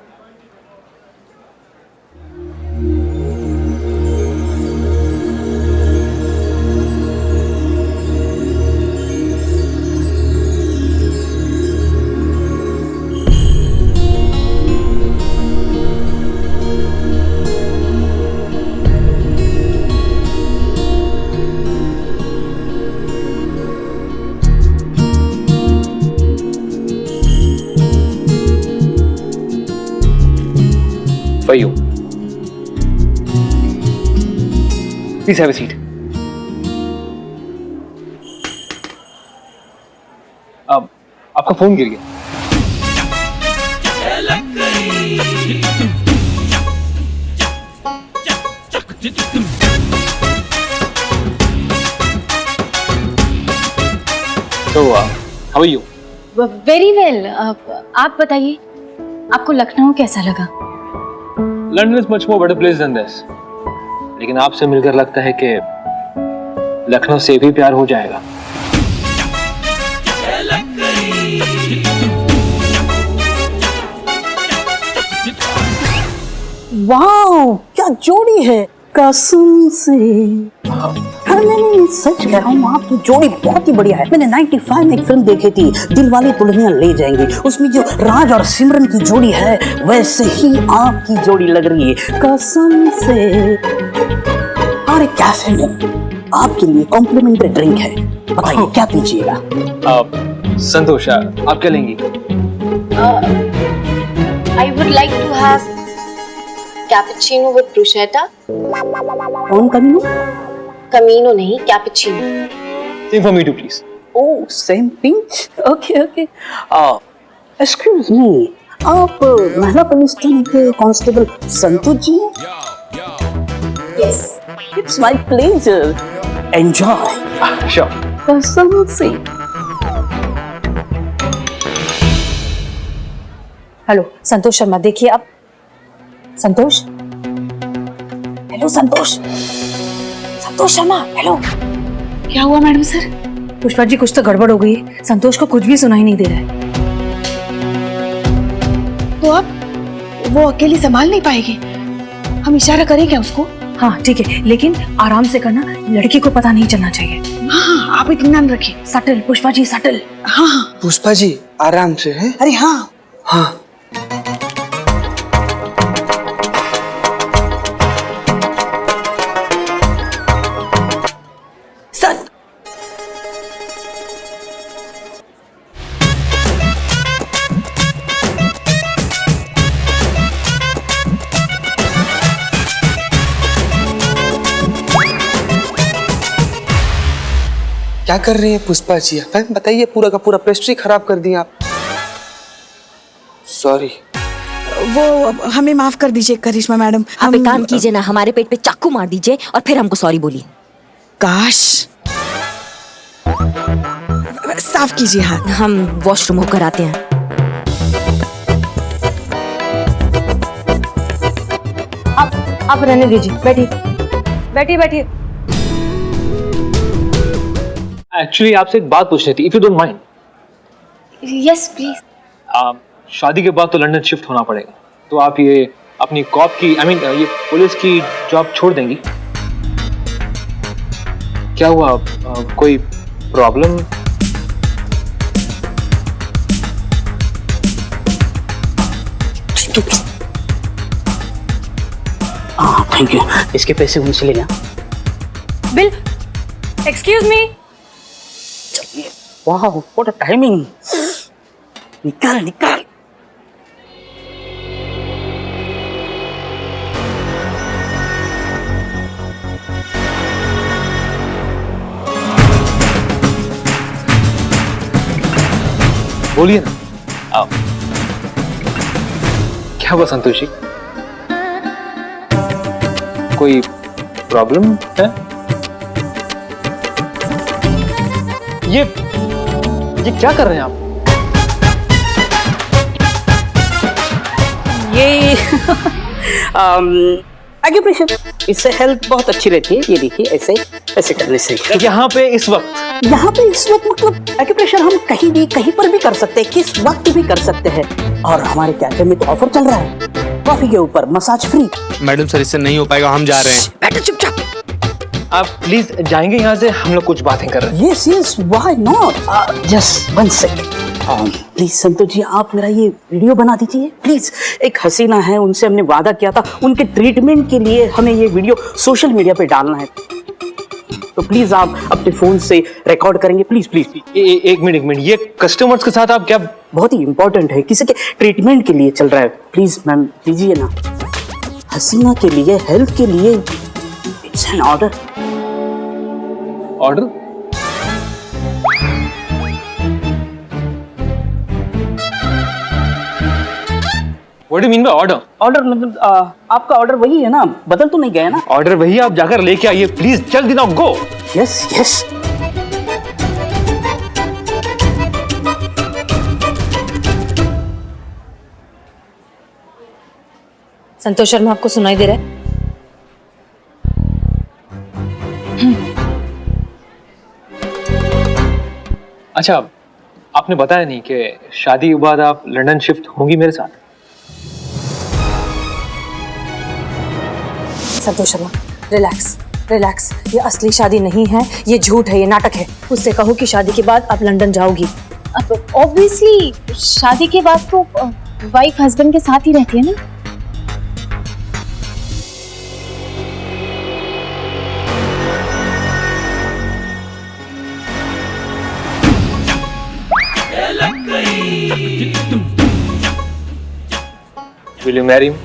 For you. Please have a seat. अब आपका फोन गिर गया। So, how are you? Very well. आप बताइए, आपको लखनऊ कैसा लगा? London is much more better place than this. लेकिन आपसे मिलकर लगता है कि लखनऊ से भी प्यार हो जाएगा। वाह, क्या जोड़ी है, कसम से। अरे नहीं, सच कह रहा हूँ, आपकी जोड़ी बहुत ही बढ़िया है। मैंने 95 में एक फिल्म देखी थी, दिलवाले दुल्हनिया ले जाएंगे। उसमें जो राज और सिमरन की जोड़ी है, वैसे ही आपकी जोड़ी लग रही है, कसम से। और एक कैफे में आपके लिए कॉम्प्लीमेंट्री ड्रिंक है, बताइए क्या पीजिएगा? संतोष, आप क्या लेंगी? I would like to have cappuccino with bruschetta. कौन कमीनो? Camino नहीं, cappuccino. Same for me too, please. Oh, same pinch. Okay. Excuse me, आप महिला पुलिस थाने के कांस्टेबल संतोष जी हैं? Yes. It's my pleasure. Enjoy. Sure. कसम से। हेलो संतोष शर्मा, देखिए आप। संतोष, हेलो संतोष शर्मा, हेलो। क्या हुआ मैडम सर? पुष्पा जी, कुछ तो गड़बड़ हो गई है। संतोष को कुछ भी सुनाई नहीं दे रहा है। तो अब वो अकेली संभाल नहीं पाएगी, हम इशारा करें क्या उसको? हाँ ठीक है, लेकिन आराम से करना, लड़की को पता नहीं चलना चाहिए। हाँ, आप इत्मीनान रखिए। Subtle Pushpa ji, subtle. हाँ पुष्पा जी आराम से है। अरे हाँ। हाँ क्या कर रही हैं पुष्पा जी? बताइए, पूरा का पूरा पेस्ट्री खराब कर दी आप। सॉरी। वो हमें माफ कर दीजिए करिश्मा मैडम। आप एक काम कीजिए ना, हमारे पेट पे चाकू मार दीजिए और फिर हमको सॉरी बोलिए। काश। साफ कीजिए हाथ। हम वॉशरूम होकर आते हैं। आप रहने दीजिए, बैठिए। एक्चुअली आपसे एक बात पूछनी थी, if you don't mind. Yes, please. शादी के बाद तो लंदन शिफ्ट होना पड़ेगा, तो आप ये अपनी कॉप की ये पुलिस की जॉब छोड़ देंगी? क्या हुआ, कोई प्रॉब्लम? हाँ थैंक यू, इसके पैसे उनसे लेना। Bill, excuse me. वाह, व्हाट अ टाइमिंग। निकाल। बोलिए ना। आओ। क्या हुआ संतोष जी, कोई प्रॉब्लम है? ये क्या कर रहे हैं आप? ये एक्यूप्रेशर, इससे हेल्थ बहुत अच्छी रहती है। ये देखिए, ऐसे करने से। यहाँ पे इस वक्त मतलब एक्यूप्रेशर हम कहीं पर भी कर सकते हैं, किस वक्त भी कर सकते हैं। और हमारे कैफे में तो ऑफर चल रहा है, कॉफी के ऊपर मसाज फ्री। मैडम सर, इससे नहीं हो पाएगा, हम जा रहे हैं। बैठो चुपचाप। आप प्लीज जाएंगे यहाँ से, हम लोग कुछ बातें कर रहे हैं। Yes, why not. Just 1 second. Please Santosh ji, आप मेरा ये वीडियो बना दीजिए प्लीज। एक हसीना है, उनसे हमने वादा किया था, उनके ट्रीटमेंट के लिए हमें ये वीडियो सोशल मीडिया पे डालना है। तो प्लीज आप अपने फोन से रिकॉर्ड करेंगे, प्लीज। एक मिनट, ये कस्टमर्स के साथ आप क्या? बहुत ही इंपॉर्टेंट है, किसी के ट्रीटमेंट के लिए चल रहा है। प्लीज मैम दीजिए ना, हसीना के लिए, हेल्थ के लिए। It's an order. What do you mean by order? Order मतलब आपका ऑर्डर वही है ना, बदल तो नहीं गया ना? ऑर्डर वही, आप जाकर लेके आइए प्लीज, जल्दी ना, गो। यस। संतोष शर्मा, आपको सुनाई दे रहा है? अच्छा, आपने बताया नहीं कि शादी के बाद आप लंदन शिफ्ट होंगी मेरे साथ? संतोष शर्मा, रिलैक्स। रिलैक्स, ये असली शादी नहीं है, ये झूठ है, ये नाटक है। उससे कहो कि शादी के बाद आप लंदन जाओगी। ऑब्वियसली शादी के बाद तो वाइफ हस्बैंड के साथ ही रहती है ना। Will you marry me?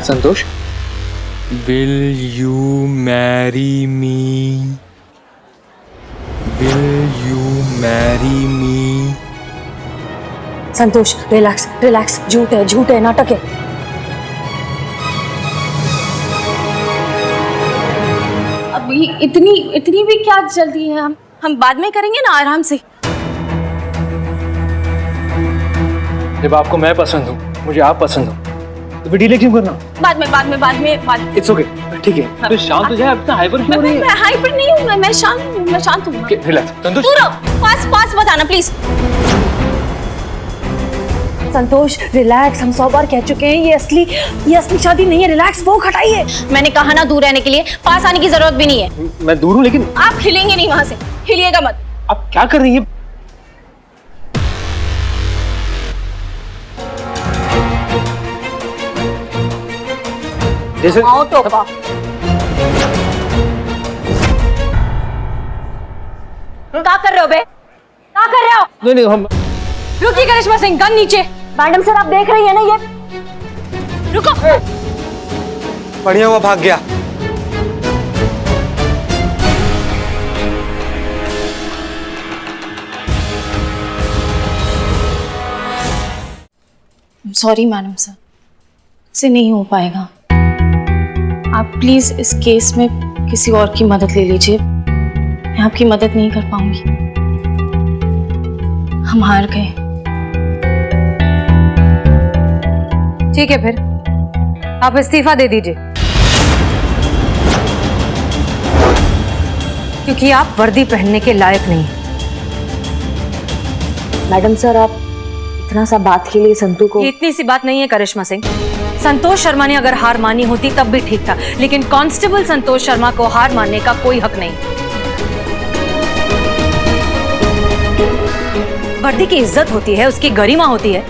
Santosh, Will you marry me? Will you marry me? Santosh relax relax, झूठ है, नाटक है। अभी इतनी भी क्या जल्दी है? हम बाद में करेंगे ना, आराम से। जब आपको मैं पसंद हूँ, मुझे आप पसंद हो, तो फिर डिले क्यों करना? बाद में। इट्स ओके, ठीक है। तो शांत हो जाए, अब तो हाइपर क्यों हो रही है? मैं हाइपर नहीं हूँ, मैं शांत हूँ। रिलैक्स संतोष। पास बताना प्लीज। संतोष रिलैक्स, हम 100 बार कह चुके हैं ये असली शादी नहीं है। रिलैक्स, वो हटाइए। मैंने कहा ना दूर रहने के लिए, पास आने की जरूरत भी नहीं है। मैं दूर हूँ, लेकिन आप हिलेंगे नहीं वहां से, हिलिएगा मत। आप क्या कर रही हैं? जैसे आओ टोपा। क्या कर रहे हो बे? क्या कर रहे हो? नहीं, हम रुकिए करिश्मा सिंह, गन नीचे। मैडम सर आप देख रही है ना ये? रुको। बढ़िया हुआ भाग गया। सॉरी मैडम सर, इससे नहीं हो पाएगा। आप प्लीज इस केस में किसी और की मदद ले लीजिए। मैं आपकी मदद नहीं कर पाऊंगी। हम हार गए। ठीक है, फिर आप इस्तीफा दे दीजिए, क्योंकि आप वर्दी पहनने के लायक नहीं हैं। मैडम सर आप इतना सा बात के लिए संतू को। ये इतनी सी बात नहीं है करिश्मा सिंह। संतोष शर्मा ने अगर हार मानी होती तब भी ठीक था, लेकिन कांस्टेबल संतोष शर्मा को हार मानने का कोई हक नहीं। वर्दी की इज्जत होती है, उसकी गरिमा होती है।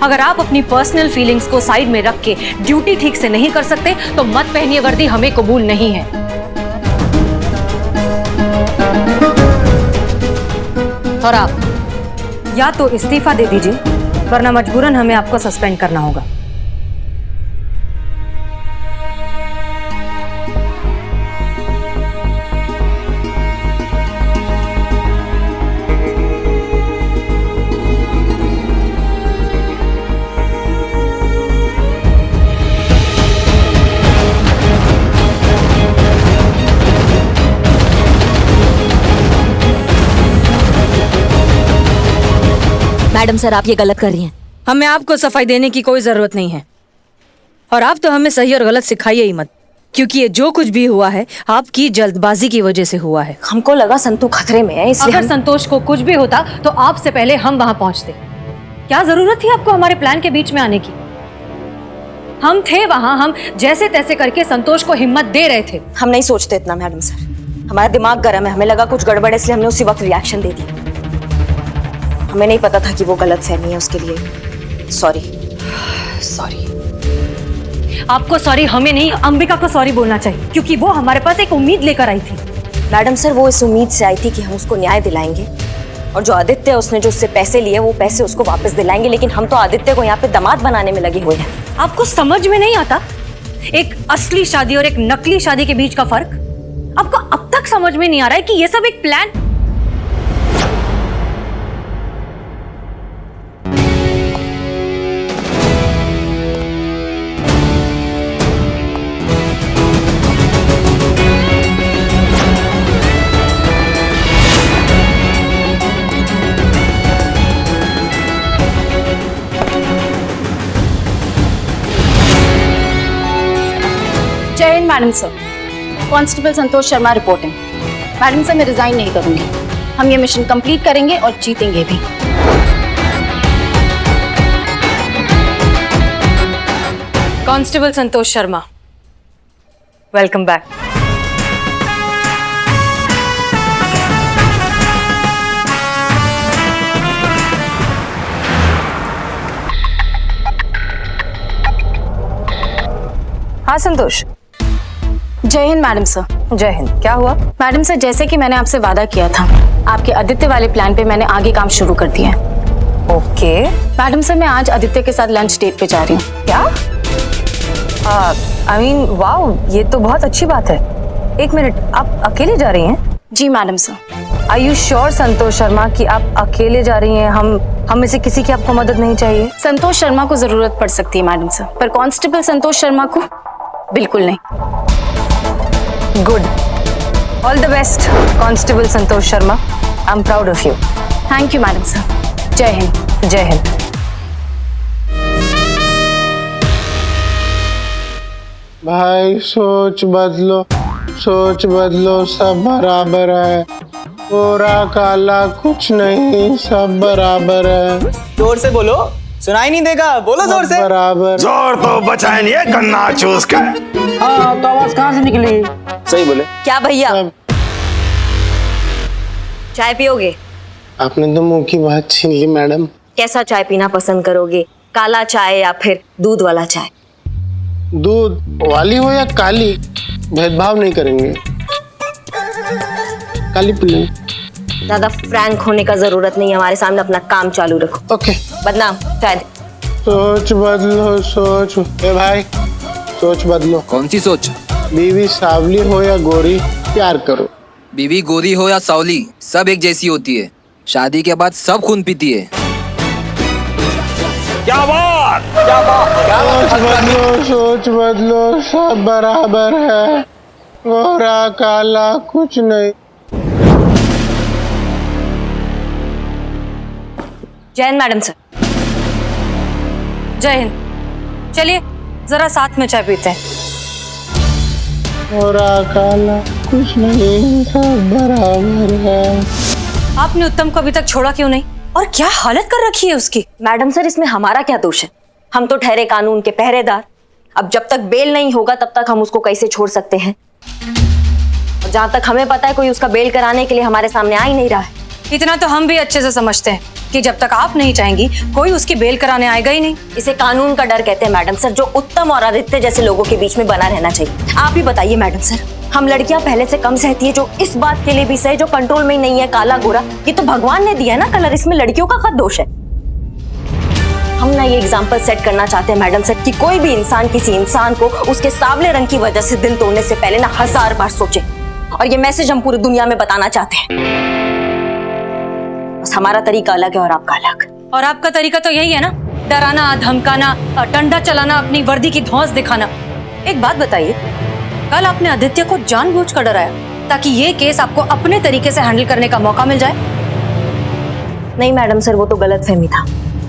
अगर आप अपनी पर्सनल फीलिंग्स को साइड में रख के ड्यूटी ठीक से नहीं कर सकते तो मत पहनिए वर्दी, हमें कबूल नहीं है। और आप या तो इस्तीफा दे दीजिए, वरना मजबूरन हमें आपको सस्पेंड करना होगा। मैडम सर आप ये गलत कर रही हैं। हमें आपको सफाई देने की कोई जरूरत नहीं है, और आप तो हमें सही और गलत सिखाइए ही मत, क्योंकि ये जो कुछ भी हुआ है आपकी जल्दबाजी की वजह से हुआ है। हमको लगा संतू खतरे में है, इसलिए अगर संतोष को कुछ भी होता तो आपसे पहले हम वहां पहुंचते। क्या जरूरत थी आपको हमारे प्लान के बीच में आने की? हम थे वहां, हम जैसे तैसे करके संतोष को हिम्मत दे रहे थे। हम नहीं सोचते इतना मैडम सर, हमारा दिमाग गर्म है, हमें लगा कुछ गड़बड़ है, इसलिए हमने उसी वक्त रिएक्शन दे दिया। हमें नहीं पता था कि वो गलत फहमी है, उसके लिए सॉरी। आपको सॉरी हमें नहीं, अंबिका को सॉरी बोलना चाहिए, क्योंकि वो हमारे पास एक उम्मीद लेकर आई थी। मैडम सर वो इस उम्मीद से आई थी कि हम उसको न्याय दिलाएंगे, और जो आदित्य है उसने जो उससे पैसे लिए वो पैसे उसको वापस दिलाएंगे, लेकिन हम तो आदित्य को यहाँ पे दामाद बनाने में लगे हुए हैं। आपको समझ में नहीं आता एक असली शादी और एक नकली शादी के बीच का फर्क? आपको अब तक समझ में नहीं आ रहा है कि ये सब एक प्लान। जय Hind madam sir, constable Santosh Sharma reporting. Madam sir मैं रिजाइन नहीं करूंगी। हम ये मिशन कंप्लीट करेंगे और जीतेंगे भी। Constable Santosh Sharma, welcome back. हाँ संतोष। जय हिंद मैडम सर। जय हिंद। क्या हुआ? मैडम सर जैसे कि मैंने आपसे वादा किया था, आपके आदित्य वाले प्लान पे मैंने आगे काम शुरू कर दिया है। ओके। मैडम सर मैं आज आदित्य के साथ लंच डेट पे जा रही हूँ। क्या? आई मीन वाओ, ये तो बहुत अच्छी बात है। एक मिनट, आप अकेले जा रही हैं? जी madam sir. Are you sure Santosh Sharma कि आप अकेले जा रही हैं? हम में से किसी की आपको मदद नहीं चाहिए? संतोष शर्मा को जरूरत पड़ सकती है मैडम सर, पर कांस्टेबल संतोष शर्मा को बिल्कुल नहीं। Good, all the best constable Santosh Sharma. I am proud of you. Thank you madam sir. जय हिंद। जय हिंद। भाई सोच बदलो, सोच बदलो, सब बराबर है। गोरा काला कुछ नहीं, सब बराबर है। जोर से बोलो, सुनाई नहीं देगा, बोलो जोर से। बराबर। जोर तो बचा नहीं है गन्ना चूस का। हाँ तो आवाज कहाँ से निकली? सही बोले। क्या भैया, चाय पियोगे? आपने तो मुंह की बात छीन ली मैडम। कैसा चाय पीना पसंद करोगे, काला चाय या फिर दूध वाला चाय? दूध वाली हो या काली, भेदभाव नहीं करेंगे। काली पी लेंगे। ज्यादा फ्रैंक होने का जरूरत नहीं, हमारे सामने अपना काम चालू रखो। ओके। बदनाम चाय दे। सोच बदलो, सोच। ए भाई सोच बदलो। कौन सी सोच? बीवी सावली हो या गोरी, प्यार करो। बीवी गोरी हो या सावली, सब एक जैसी होती है। शादी के बाद सब खून पीती है। क्या बात? सोच बदलो, सोच बदलो, सब बराबर है। गोरा काला कुछ नहीं। जय हिंद मैडम सर। जय हिंद। चलिए जरा साथ में चाय पीते हैं। गोरा काला कुछ नहीं, सब बराबर है। आपने उत्तम को अभी तक छोड़ा क्यों नहीं? और क्या हालत कर रखी है उसकी? मैडम सर इसमें हमारा क्या दोष है? हम तो ठहरे कानून के पहरेदार। अब जब तक बेल नहीं होगा तब तक हम उसको कैसे छोड़ सकते हैं? और जहां तक हमें पता है कोई उसका बेल कराने के लिए हमारे सामने आ ही नहीं रहा है। इतना तो हम भी अच्छे से समझते हैं कि जब तक आप नहीं चाहेंगी कोई उसकी बेल कराने आएगा ही नहीं। इसे कानून का डर कहते हैं मैडम सर, जो उत्तम और आदित्य जैसे लोगों के बीच में बना रहना चाहिए। आप ही बताइए मैडम सर, हम लड़कियां पहले से कम सहती है, जो इस बात के लिए भी सही जो कंट्रोल में ही नहीं है काला गोरा। ये तो भगवान ने दिया है ना कलर, इसमें लड़कियों का क्या दोष है? हम ना ये एग्जाम्पल सेट करना चाहते हैं मैडम सर कि कोई भी इंसान किसी इंसान को उसके सांवले रंग की वजह से दिल तोड़ने से पहले ना 1000 बार सोचे। और ये मैसेज हम पूरी दुनिया में बताना चाहते हैं। बस हमारा तरीका अलग है और आपका अलग। और आपका तरीका तो यही है ना, डराना, धमकाना, डंडा चलाना, अपनी वर्दी की धौंस दिखाना। एक बात बताइए, कल आपने आदित्य को जानबूझकर डराया ताकि ये केस आपको अपने तरीके से हैंडल करने का मौका मिल जाए? नहीं मैडम सर, वो तो गलतफहमी था।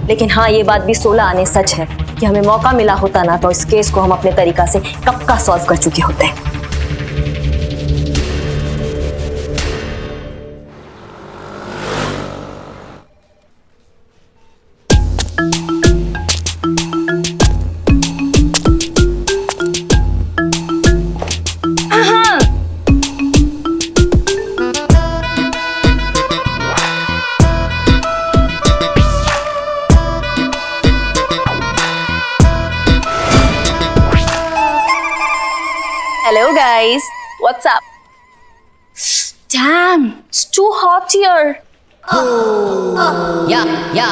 लेकिन हाँ, ये बात भी 16 आने सच है कि हमें मौका मिला होता ना तो इस केस को हम अपने तरीका से कब का सॉल्व कर चुके होते हैं। Hello guys, what's up? Damn, it's too hot here. या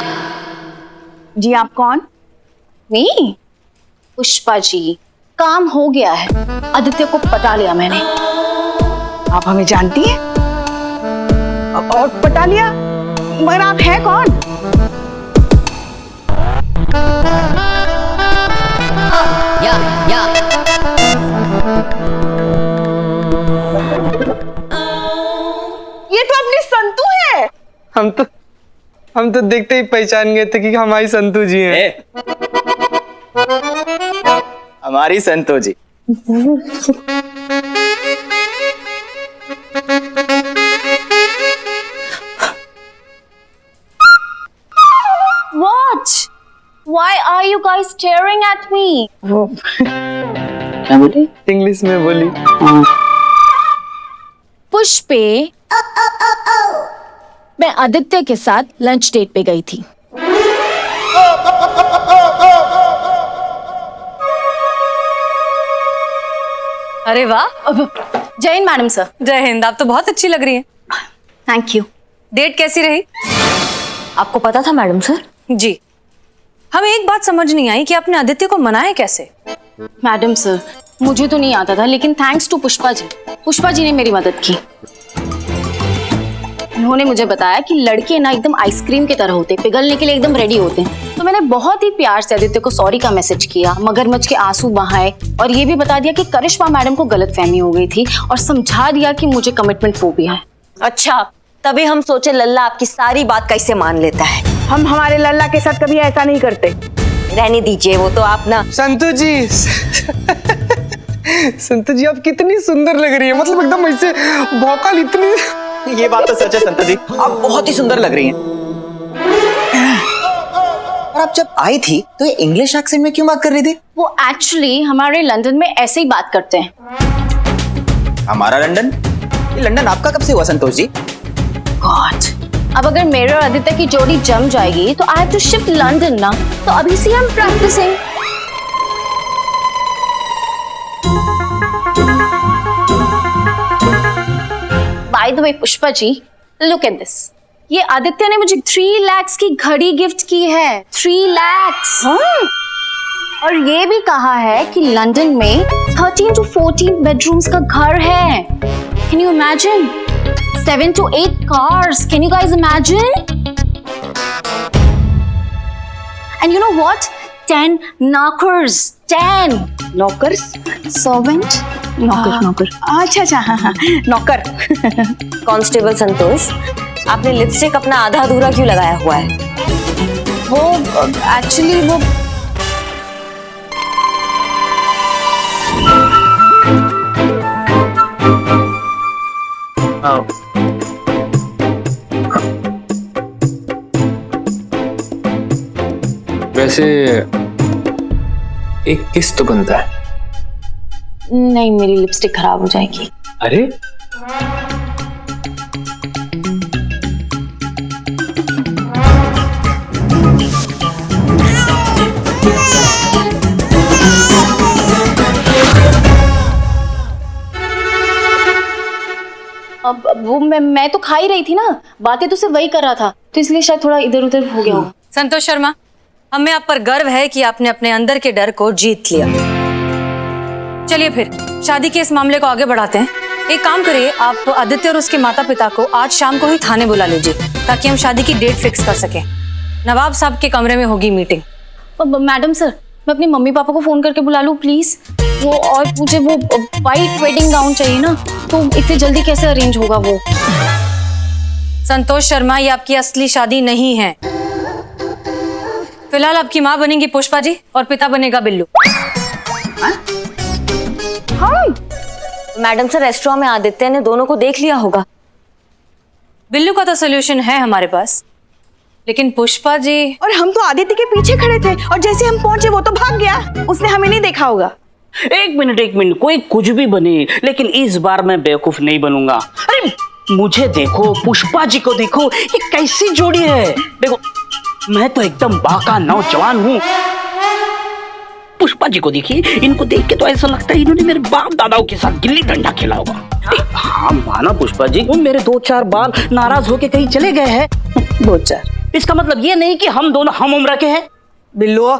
जी आप कौन? मी पुष्पा जी, काम हो गया है। आदित्य को पटा लिया मैंने। आप हमें जानती हैं? और पटा लिया? मगर आप हैं कौन? या ये तो अपनी संतू है। हम तो देखते ही पहचान गए थे कि हमारी संतू जी हैं। हमारी संतो जी। What? Why are you guys staring at me? वो क्या बोली? इंग्लिश में बोली। पुष्पे, मैं आदित्य के साथ लंच डेट पे गई थी। अरे वाह। जय हिंद मैडम सर। जय हिंद। आप तो बहुत अच्छी लग रही हैं। Thank you. डेट कैसी रही? आपको पता था मैडम सर? जी। हमें एक बात समझ नहीं आई कि आपने आदित्य को मनाया कैसे? मैडम सर, मुझे तो नहीं आता था, लेकिन थैंक्स टू पुष्पा जी ने मेरी मदद की। उन्होंने मुझे बताया कि लड़के ना एकदम आइसक्रीम की तरह होते, पिघलने के लिए एकदम रेडी होते हैं। तो मैंने बहुत ही प्यार से आदित्य को सॉरी का मैसेज किया, मगरमच्छ के आंसू बहाए और ये भी बता दिया कि करिश्मा मैडम को गलतफहमी हो गई थी और समझा दिया कि मुझे कमिटमेंट फोबिया है। अच्छा, तभी हम सोचे लल्ला आपकी सारी बात कैसे मान लेता है। हम हमारे लल्ला के साथ कभी ऐसा नहीं करते। रहने दीजिए, वो तो आप ना। संतु जी संतु जी, आप कितनी सुंदर लग रही है, मतलब एकदम ऐसे भौकाल इतनी। ये बात तो सच है संतु जी, आप बहुत ही सुंदर लग रही हैं। और आप जब आई थी तो ये इंग्लिश एक्सेंट में क्यों बात कर रही थी? वो एक्चुअली हमारे लंदन में ऐसे ही बात करते हैं। हमारा लंदन? ये लंदन आपका कब से हुआ संतोष जी? गॉड, अब अगर मेरे और आदित्य की जोड़ी जम जाएगी तो I have to shift London ना, तो अभी से हम practising. By the way Pushpa ji, look at this. ये आदित्य ने मुझे 3 lakhs की घड़ी गिफ्ट की है। 3 lakhs। और ये भी कहा है कि लंदन में 13 to 14 बेडरूम्स का घर है। Can you imagine? 7 to 8 cars. Can you guys imagine? And you know what? 10 knockers. 10 knockers. Servant. नौकर। अच्छा, हाँ, नौकर। कांस्टेबल संतोष, आपने लिपस्टिक अपना आधा अधूरा क्यों लगाया हुआ है? वो एक्चुअली वो वैसे एक किस तो बनता है। नहीं, मेरी लिपस्टिक खराब हो जाएगी। अरे अब वो मैं तो खा ही रही थी ना, बातें तो सिर्फ वही कर रहा था, तो इसलिए शायद थोड़ा इधर उधर हो गया होगा। संतोष शर्मा, हमें आप पर गर्व है कि आपने अपने अंदर के डर को जीत लिया। चलिए फिर शादी के इस मामले को आगे बढ़ाते हैं। एक काम करिए, आप आदित्य और उसके माता पिता को आज शाम को ही थाने बुला लीजिए ताकि हम शादी की डेट फिक्स कर सकें। नवाब साहब के कमरे में होगी मीटिंग। मैडम सर, मैं अपनी मम्मी पापा को फोन करके बुला लूं प्लीज? वो और मुझे वो वाइट वेडिंग गाउन चाहिए ना, तो इतनी जल्दी कैसे अरेंज होगा वो? संतोष शर्मा, ये आपकी असली शादी नहीं है। फिलहाल आपकी माँ बनेंगी पुष्पा जी और पिता बनेगा बिल्लू। हाँ मैडम सर, रेस्टोरेंट में आदित्य ने दोनों को देख लिया होगा। बिल्लू का तो सोल्यूशन है हमारे पास, लेकिन पुष्पा जी। और हम तो आदित्य के पीछे खड़े थे और जैसे हम पहुंचे वो तो भाग गया। उसने हमें नहीं देखा होगा। एक मिनट, कोई कुछ भी बने, लेकिन इस बार मैं बेवकूफ नहीं बनूंगा। अरे मुझे देखो, पुष्पा जी को देखो, ये कैसी जोड़ी है। देखो, मैं तो एकदम बाका नौजवान हूँ। पुष्पा जी को देखिए, इनको देख के तो ऐसा लगता है इन्होंने मेरे बाप दादाओं के साथ गिल्ली डंडा खेला होगा। हाँ माना पुष्पा जी, वो मेरे 2-4 बाल नाराज होके कहीं चले गए हैं। 2-4, इसका मतलब ये नहीं कि हम दोनों हम उम्र के हैं। बिल्लू,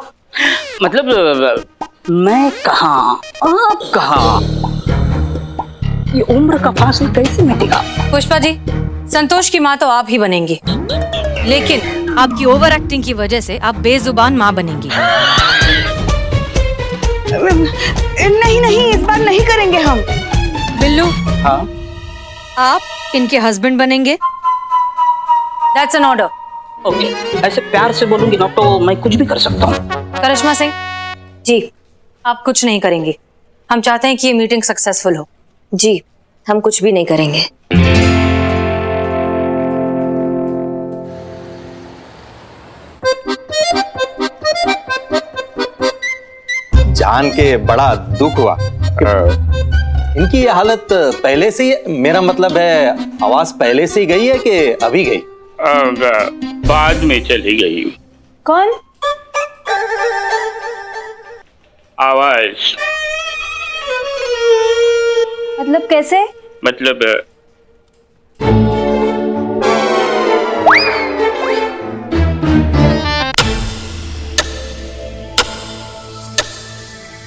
मतलब मैं कहाँ आप कहाँ, ये उम्र का फासला कैसे मिटेगा? पुष्पा जी, संतोष की माँ तो आप ही बनेंगी, लेकिन आपकी ओवर एक्टिंग की वजह से आप बेजुबान माँ बनेंगी। नहीं, इस बार नहीं करेंगे हम। बिल्लू, हाँ, आप इनके हस्बैंड बनेंगे। That's an order. ओके, ऐसे प्यार से बोलूंगी ना तो मैं कुछ भी कर सकता हूँ। करिश्मा सिंह जी, आप कुछ नहीं करेंगे। हम चाहते हैं कि ये मीटिंग सक्सेसफुल हो। जी, हम कुछ भी नहीं करेंगे। जान के बड़ा दुख हुआ। इनकी ये हालत पहले से ही, मेरा मतलब है आवाज पहले से ही गई है कि अभी गई? बाद में चली गई। कौन? आवाज मतलब कैसे? मतलब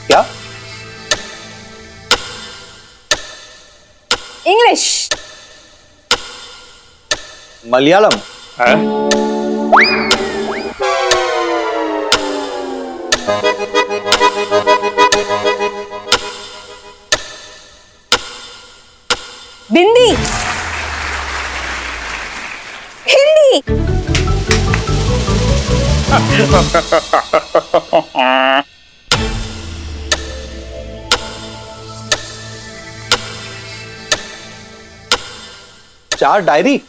क्या? इंग्लिश, मलयालम, बिंदी, हिंदी। चार डायरी।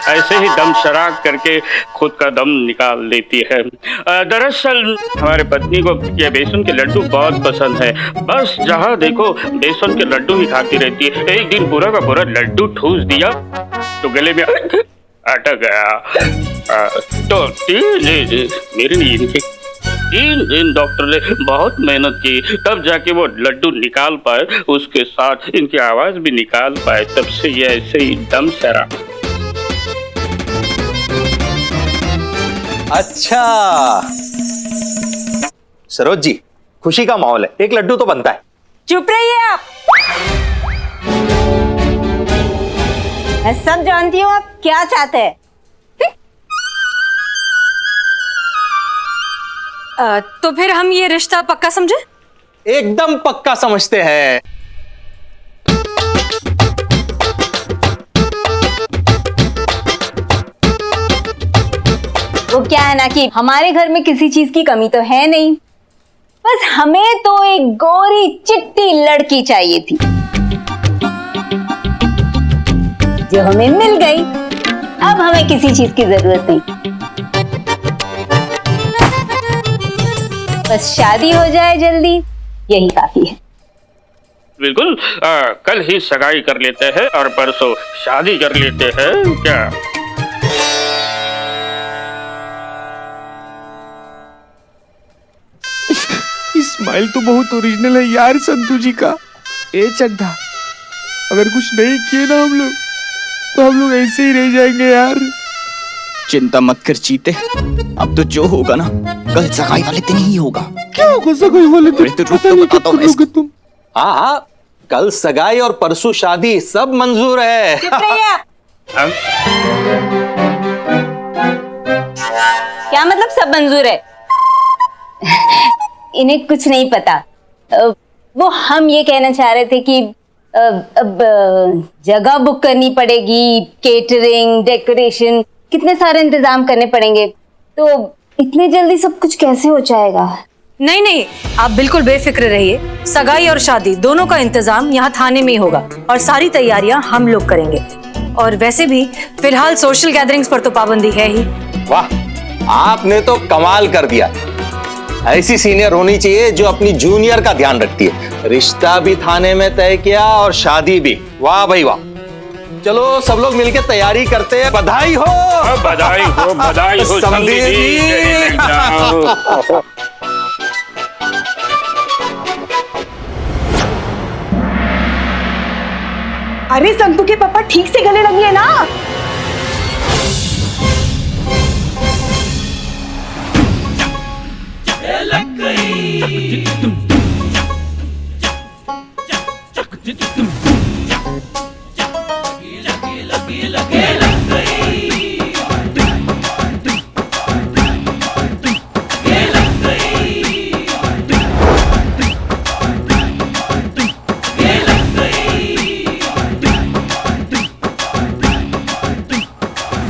ऐसे ही दम शराक करके खुद का दम निकाल देती है। दरअसल हमारे पत्नी को ये बेसन के लड्डू बहुत पसंद है। बस जहाँ देखो बेसन के लड्डू ही खाती रहती है। एक दिन पूरा का पूरा लड्डू ठूस दिया तो गले में अटक गया। तो 3 दिन डॉक्टर ने बहुत मेहनत की, तब जाके वो लड्डू निकाल पाए, उसके साथ इनकी आवाज भी निकाल पाए। तब से ये ऐसे ही दम सरा। अच्छा सरोज जी, खुशी का माहौल है, एक लड्डू तो बनता है। चुप रहिए आप। मैं सब जानती हूँ आप क्या चाहते हैं। तो फिर हम ये रिश्ता पक्का समझे? एकदम पक्का समझते हैं। वो क्या है ना कि हमारे घर में किसी चीज की कमी तो है नहीं, बस हमें तो एक गोरी चिट्टी लड़की चाहिए थी जो हमें मिल गई। अब हमें किसी चीज की जरूरत नहीं, बस शादी हो जाए जल्दी, यही काफी है। बिल्कुल, कल ही सगाई कर लेते हैं और परसों शादी कर लेते हैं। क्या स्माइल तो बहुत ओरिजिनल है यार संतू जी का। ए चड्ढा, अगर कुछ नहीं किए ना हम लोग तो हम लोग ऐसे ही रह जाएंगे यार। चिंता मत कर चीते, अब तो जो होगा ना कल सगाई वाले दिन ही होगा। क्या होगा सगाई वाले दिन? तुम। हाँ हाँ, कल सगाई और परसों शादी, सब मंजूर है। क्या मतलब सब मंजूर है? इन्हें कुछ नहीं पता। वो हम ये कहना चाह रहे थे कि अब जगह बुक करनी पड़ेगी, केटरिंग, डेकोरेशन, कितने सारे इंतजाम करने पड़ेंगे, तो इतने जल्दी सब कुछ कैसे हो जाएगा? नहीं नहीं, आप बिल्कुल बेफिक्र रहिए। सगाई और शादी दोनों का इंतजाम यहाँ थाने में ही होगा और सारी तैयारियां हम लोग करेंगे। और वैसे भी फिलहाल सोशल गैदरिंग्स पर तो पाबंदी है ही। वाह, आपने तो कमाल कर दिया। ऐसी सीनियर होनी चाहिए जो अपनी जूनियर का ध्यान रखती है। रिश्ता भी थाने में तय किया और शादी भी। वाह भाई वाह। चलो सब लोग मिलकर तैयारी करते हैं। बधाई हो, बधाई हो, बधाई हो समधी जी। अरे संतू के पापा ठीक से गले लग लिए ना।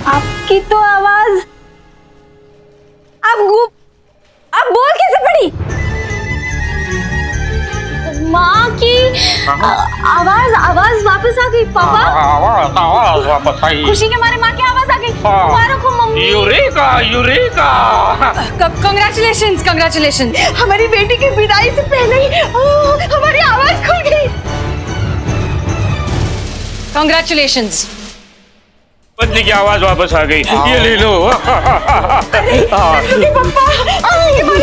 आपकी तो आवाज, आप बोल कैसे पड़ी? माँ की आवाज वापस आ गई। पापा आवाज वापस आई। खुशी के मारे माँ की आवाज आ गई। मुबारक हो mummy. Eureka eureka. Congratulations congratulations. हमारी बेटी की विदाई से पहले ही हमारी आवाज खुल गई। कांग्रेचुलेशंस। पत्नी की आवाज वापस आ गई, ये ले लो। पापा,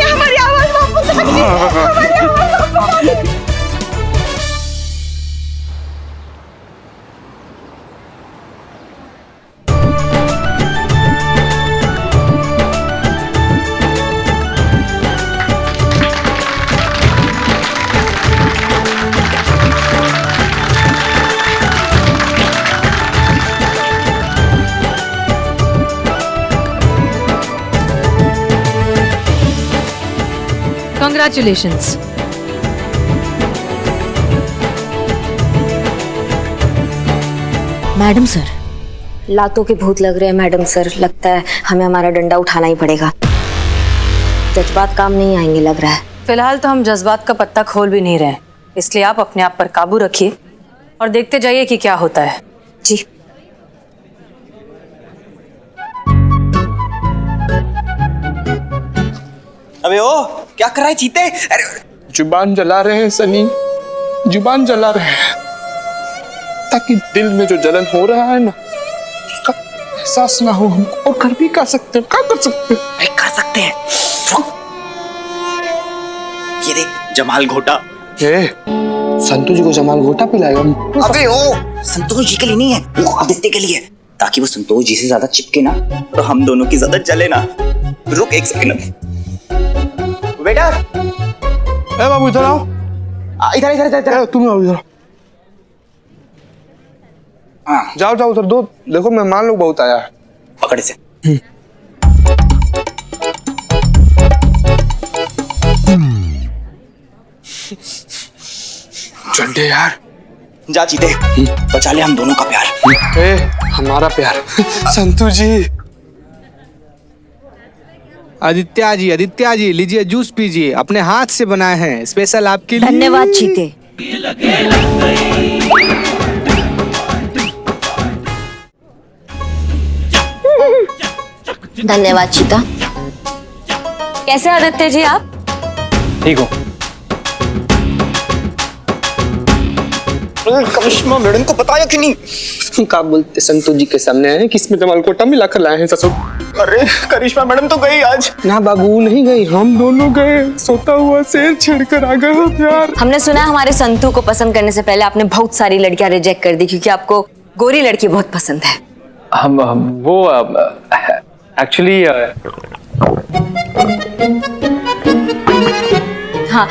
हमारी आवाज वापस आ गई, हमारी आवाज वापस आ गई। Congratulations. मैडम सर, लातों के भूत लग रहे हैं मैडम सर। लगता है हमें हमारा डंडा उठाना ही पड़ेगा। जज्बात काम नहीं आएंगे लग रहा है। फिलहाल तो हम जज्बात का पत्ता खोल भी नहीं रहे, इसलिए आप अपने आप पर काबू रखिए और देखते जाइए कि क्या होता है। जी। अबे ओ क्या कर रहा है चीते? अरे जुबान जला रहे हैं सनी, जुबान जला रहे हैं, ताकि दिल में जो जलन हो रहा है ना उसका एहसास ना हो हमको। और कर भी कर सकते हैं, क्या कर सकते हैं? कर सकते हैं। ये देख जमाल घोटा। संतू जी को जमाल घोटा पिलाएगा। अबे ओ संतोष जी के लिए नहीं है, वो आदित्य के लिए, ताकि वो संतोष जी से ज्यादा चिपके ना तो हम दोनों की ज्यादा जले ना। रुक एक सेकंड बेटा। ए बाबू इधर आओ। इधर इधर इधर तुम आओ इधर। जाओ जाओ उधर दो, देखो मेहमान लोग बहुत आया है। पकड़ से। चल दे यार। जा चीते, बचा ले हम दोनों का प्यार। ए हमारा प्यार। संतू जी। आदित्य जी लीजिए जूस पीजिए, अपने हाथ से बनाए हैं स्पेशल आपके लिए। धन्यवाद चीते। धन्यवाद चीता। कैसे आदित्य जी आप? ठीक हो? करिश्मा मैडम को बताया कि नहीं? क्या बोलते संतोष जी के सामने आए कि इसमें जमाल घोटा मिला कर लाए हैं ससुर। अरे करिश्मा मैडम तो गई आज। ना बाबू नहीं गई, हम दोनों गए। सोता हुआ शेर छेड़कर आ गए प्यार। हमने सुना हमारे संतू को पसंद करने से पहले आपने बहुत सारी लड़कियां रिजेक्ट कर दी क्योंकि आपको गोरी लड़की बहुत पसंद है। हम वो एक्चुअली हाँ,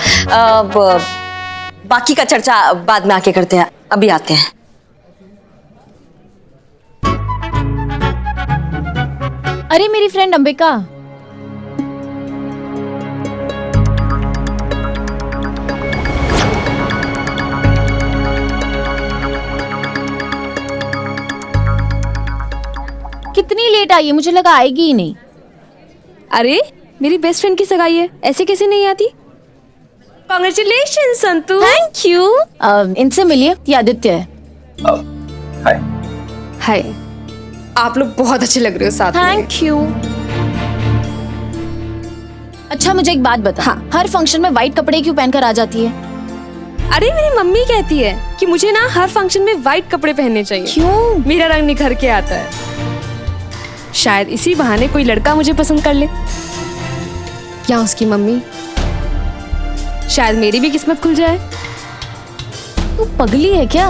बाकी का चर्चा बाद में आके करते हैं, अभी आते हैं। अरे मेरी फ्रेंड अंबिका, कितनी लेट आई है, मुझे लगा आएगी ही नहीं। अरे मेरी बेस्ट फ्रेंड की सगाई है, ऐसे कैसे नहीं आती? कांग्रेचुलेशन संतू। Thank you. इनसे मिलिए, ये आदित्य है। हाय। हाय, आप लोग बहुत अच्छे लग रहे हो साथ में। Thank you. अच्छा मुझे एक बात बता, हाँ। हर फंक्शन में व्हाइट कपड़े क्यों पहनकर आ जाती है? अरे मेरी मम्मी कहती है कि मुझे ना हर फंक्शन में व्हाइट कपड़े पहनने चाहिए। क्यों? मेरा रंग निखर के आता है। शायद इसी बहाने कोई लड़का मुझे पसंद कर ले, या उसकी मम्मी। शायद मेरी भी किस्मत खुल जाए। तू पगली है क्या?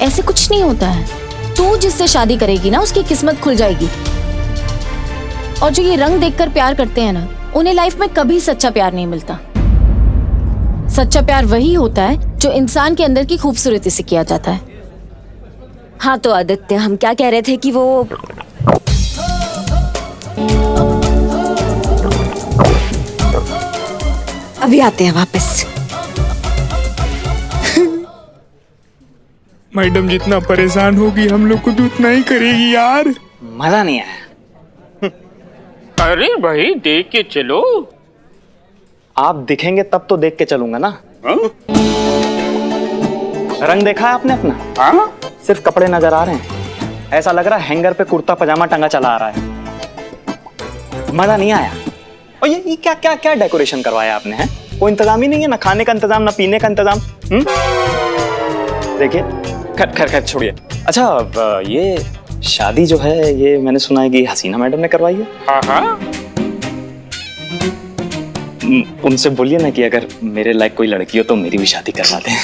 ऐसे कुछ नहीं होता है। तू जिससे शादी करेगी ना उसकी किस्मत खुल जाएगी। और जो ये रंग देखकर प्यार करते हैं ना, उन्हें लाइफ में कभी सच्चा प्यार नहीं मिलता। सच्चा प्यार वही होता है जो इंसान के अंदर की खूबसूरती से किया जाता है। हाँ तो आदित्य, हम क्या कह रहे थे कि वो अभी आते हैं वापस। मैडम जितना परेशान होगी हम लोग को तो उतना ही करेगी यार। मजा नहीं आया। अरे भाई देख के चलो। आप दिखेंगे तब तो देख के चलूंगा ना। रंग देखा है आपने अपना? हाँ? सिर्फ कपड़े नजर आ रहे हैं। ऐसा लग रहा है हैंगर पे कुर्ता पजामा टंगा चला आ रहा है। मजा नहीं आया। और ये क्या क्या क्या डेकोरेशन करवाया आपने हैं? कोई इंतजाम ही नहीं है, ना खाने का इंतजाम ना पीने का इंतजाम। देखिए खैर खैर छोड़िए। अच्छा ये शादी जो है ये मैंने सुना है कि हसीना मैडम ने करवाई है। हाँ। उनसे बोलिए ना कि अगर मेरे लायक कोई लड़की हो तो मेरी भी शादी करवा दें।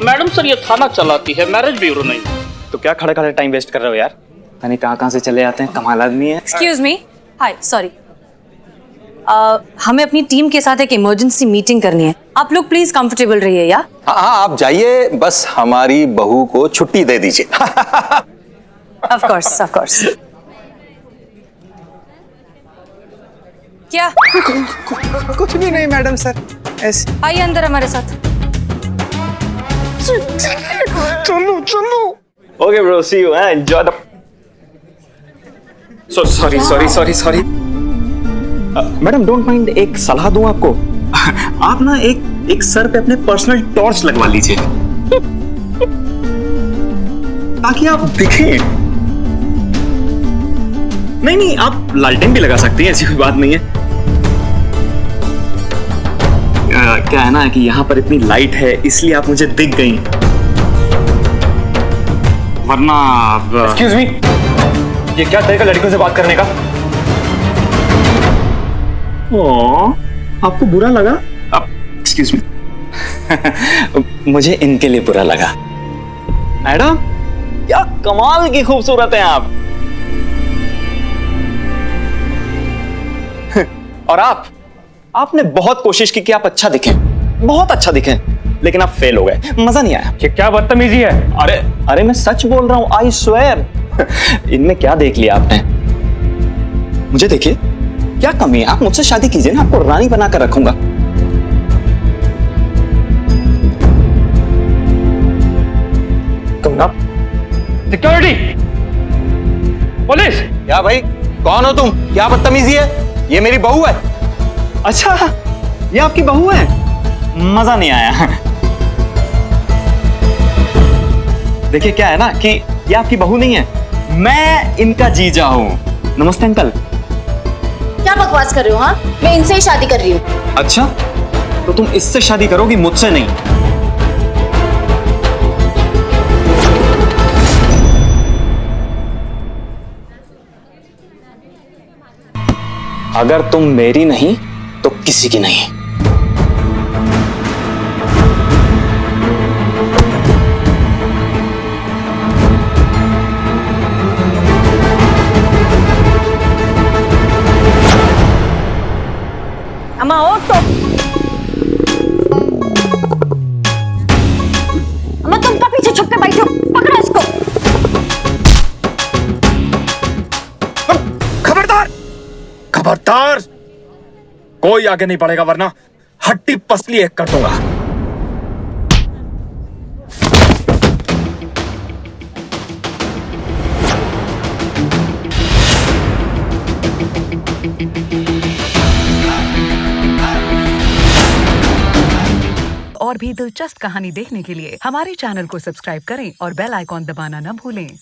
मैडम सर ये थाना चलाती है, मैरिज ब्यूरो नहीं। तो क्या खड़े खड़े टाइम वेस्ट कर रहे हो यार? यानी कहाँ से चले आते हैं, कमाल आदमी है। एक्सक्यूज मी, हाय, सॉरी, हमें अपनी टीम के साथ एक इमरजेंसी मीटिंग करनी है। आप लोग प्लीज कंफर्टेबल रहिए या? हाँ आप जाइए, बस हमारी बहू को छुट्टी दे दीजिए। Of course of course. क्या? कुछ भी नहीं मैडम सर, ऐसे। आइए अंदर हमारे साथ। चलो चलो। Okay bro, see you, enjoy the. Sorry madam, don't mind, एक सलाह दूं आपको। आप ना एक सर पे अपने पर्सनल टॉर्च लगवा लीजिए ताकि आप दिखें। नहीं, आप लालटेन भी लगा सकती हैं, ऐसी कोई बात नहीं है। क्या है ना कि यहाँ पर इतनी लाइट है इसलिए आप मुझे दिख गई, वरना। एक्सक्यूज मी, ये क्या तरीका लड़कियों से बात करने का? आपको बुरा लगा? Excuse me. मुझे इनके लिए बुरा लगा। मैडम क्या कमाल की खूबसूरत हैं आप। और आपने बहुत कोशिश की कि आप अच्छा दिखें, बहुत अच्छा दिखें, लेकिन आप फेल हो गए, मजा नहीं आया। ये क्या बदतमीजी है? अरे मैं सच बोल रहा हूं, आई स्वेयर। इनमें क्या देख लिया आपने? मुझे देखिए, क्या कमी है? आप मुझसे शादी कीजिए ना, आपको रानी बनाकर रखूंगा। Security, police. क्या भाई, कौन हो तुम? क्या बदतमीजी है? ये मेरी बहू है। अच्छा, ये आपकी बहू है? मजा नहीं आया। देखिए क्या है ना कि ये आपकी बहू नहीं है, मैं इनका जीजा हूं। नमस्ते अंकल। क्या बकवास कर रहे हो? हाँ, मैं इनसे ही शादी कर रही हूँ। अच्छा, तो तुम इससे शादी करोगी, मुझसे नहीं। अगर तुम मेरी नहीं तो किसी की नहीं। अम्मा और तो अम्मा, तुम का पीछे छुप के बैठे हो? पकड़ो इसको। खबरदार, खबरदार, कोई आगे नहीं बढ़ेगा वरना हड्डी पसली एक कर दूंगा। और भी दिलचस्प कहानी देखने के लिए हमारे चैनल को सब्सक्राइब करें और बेल आइकॉन दबाना न भूलें।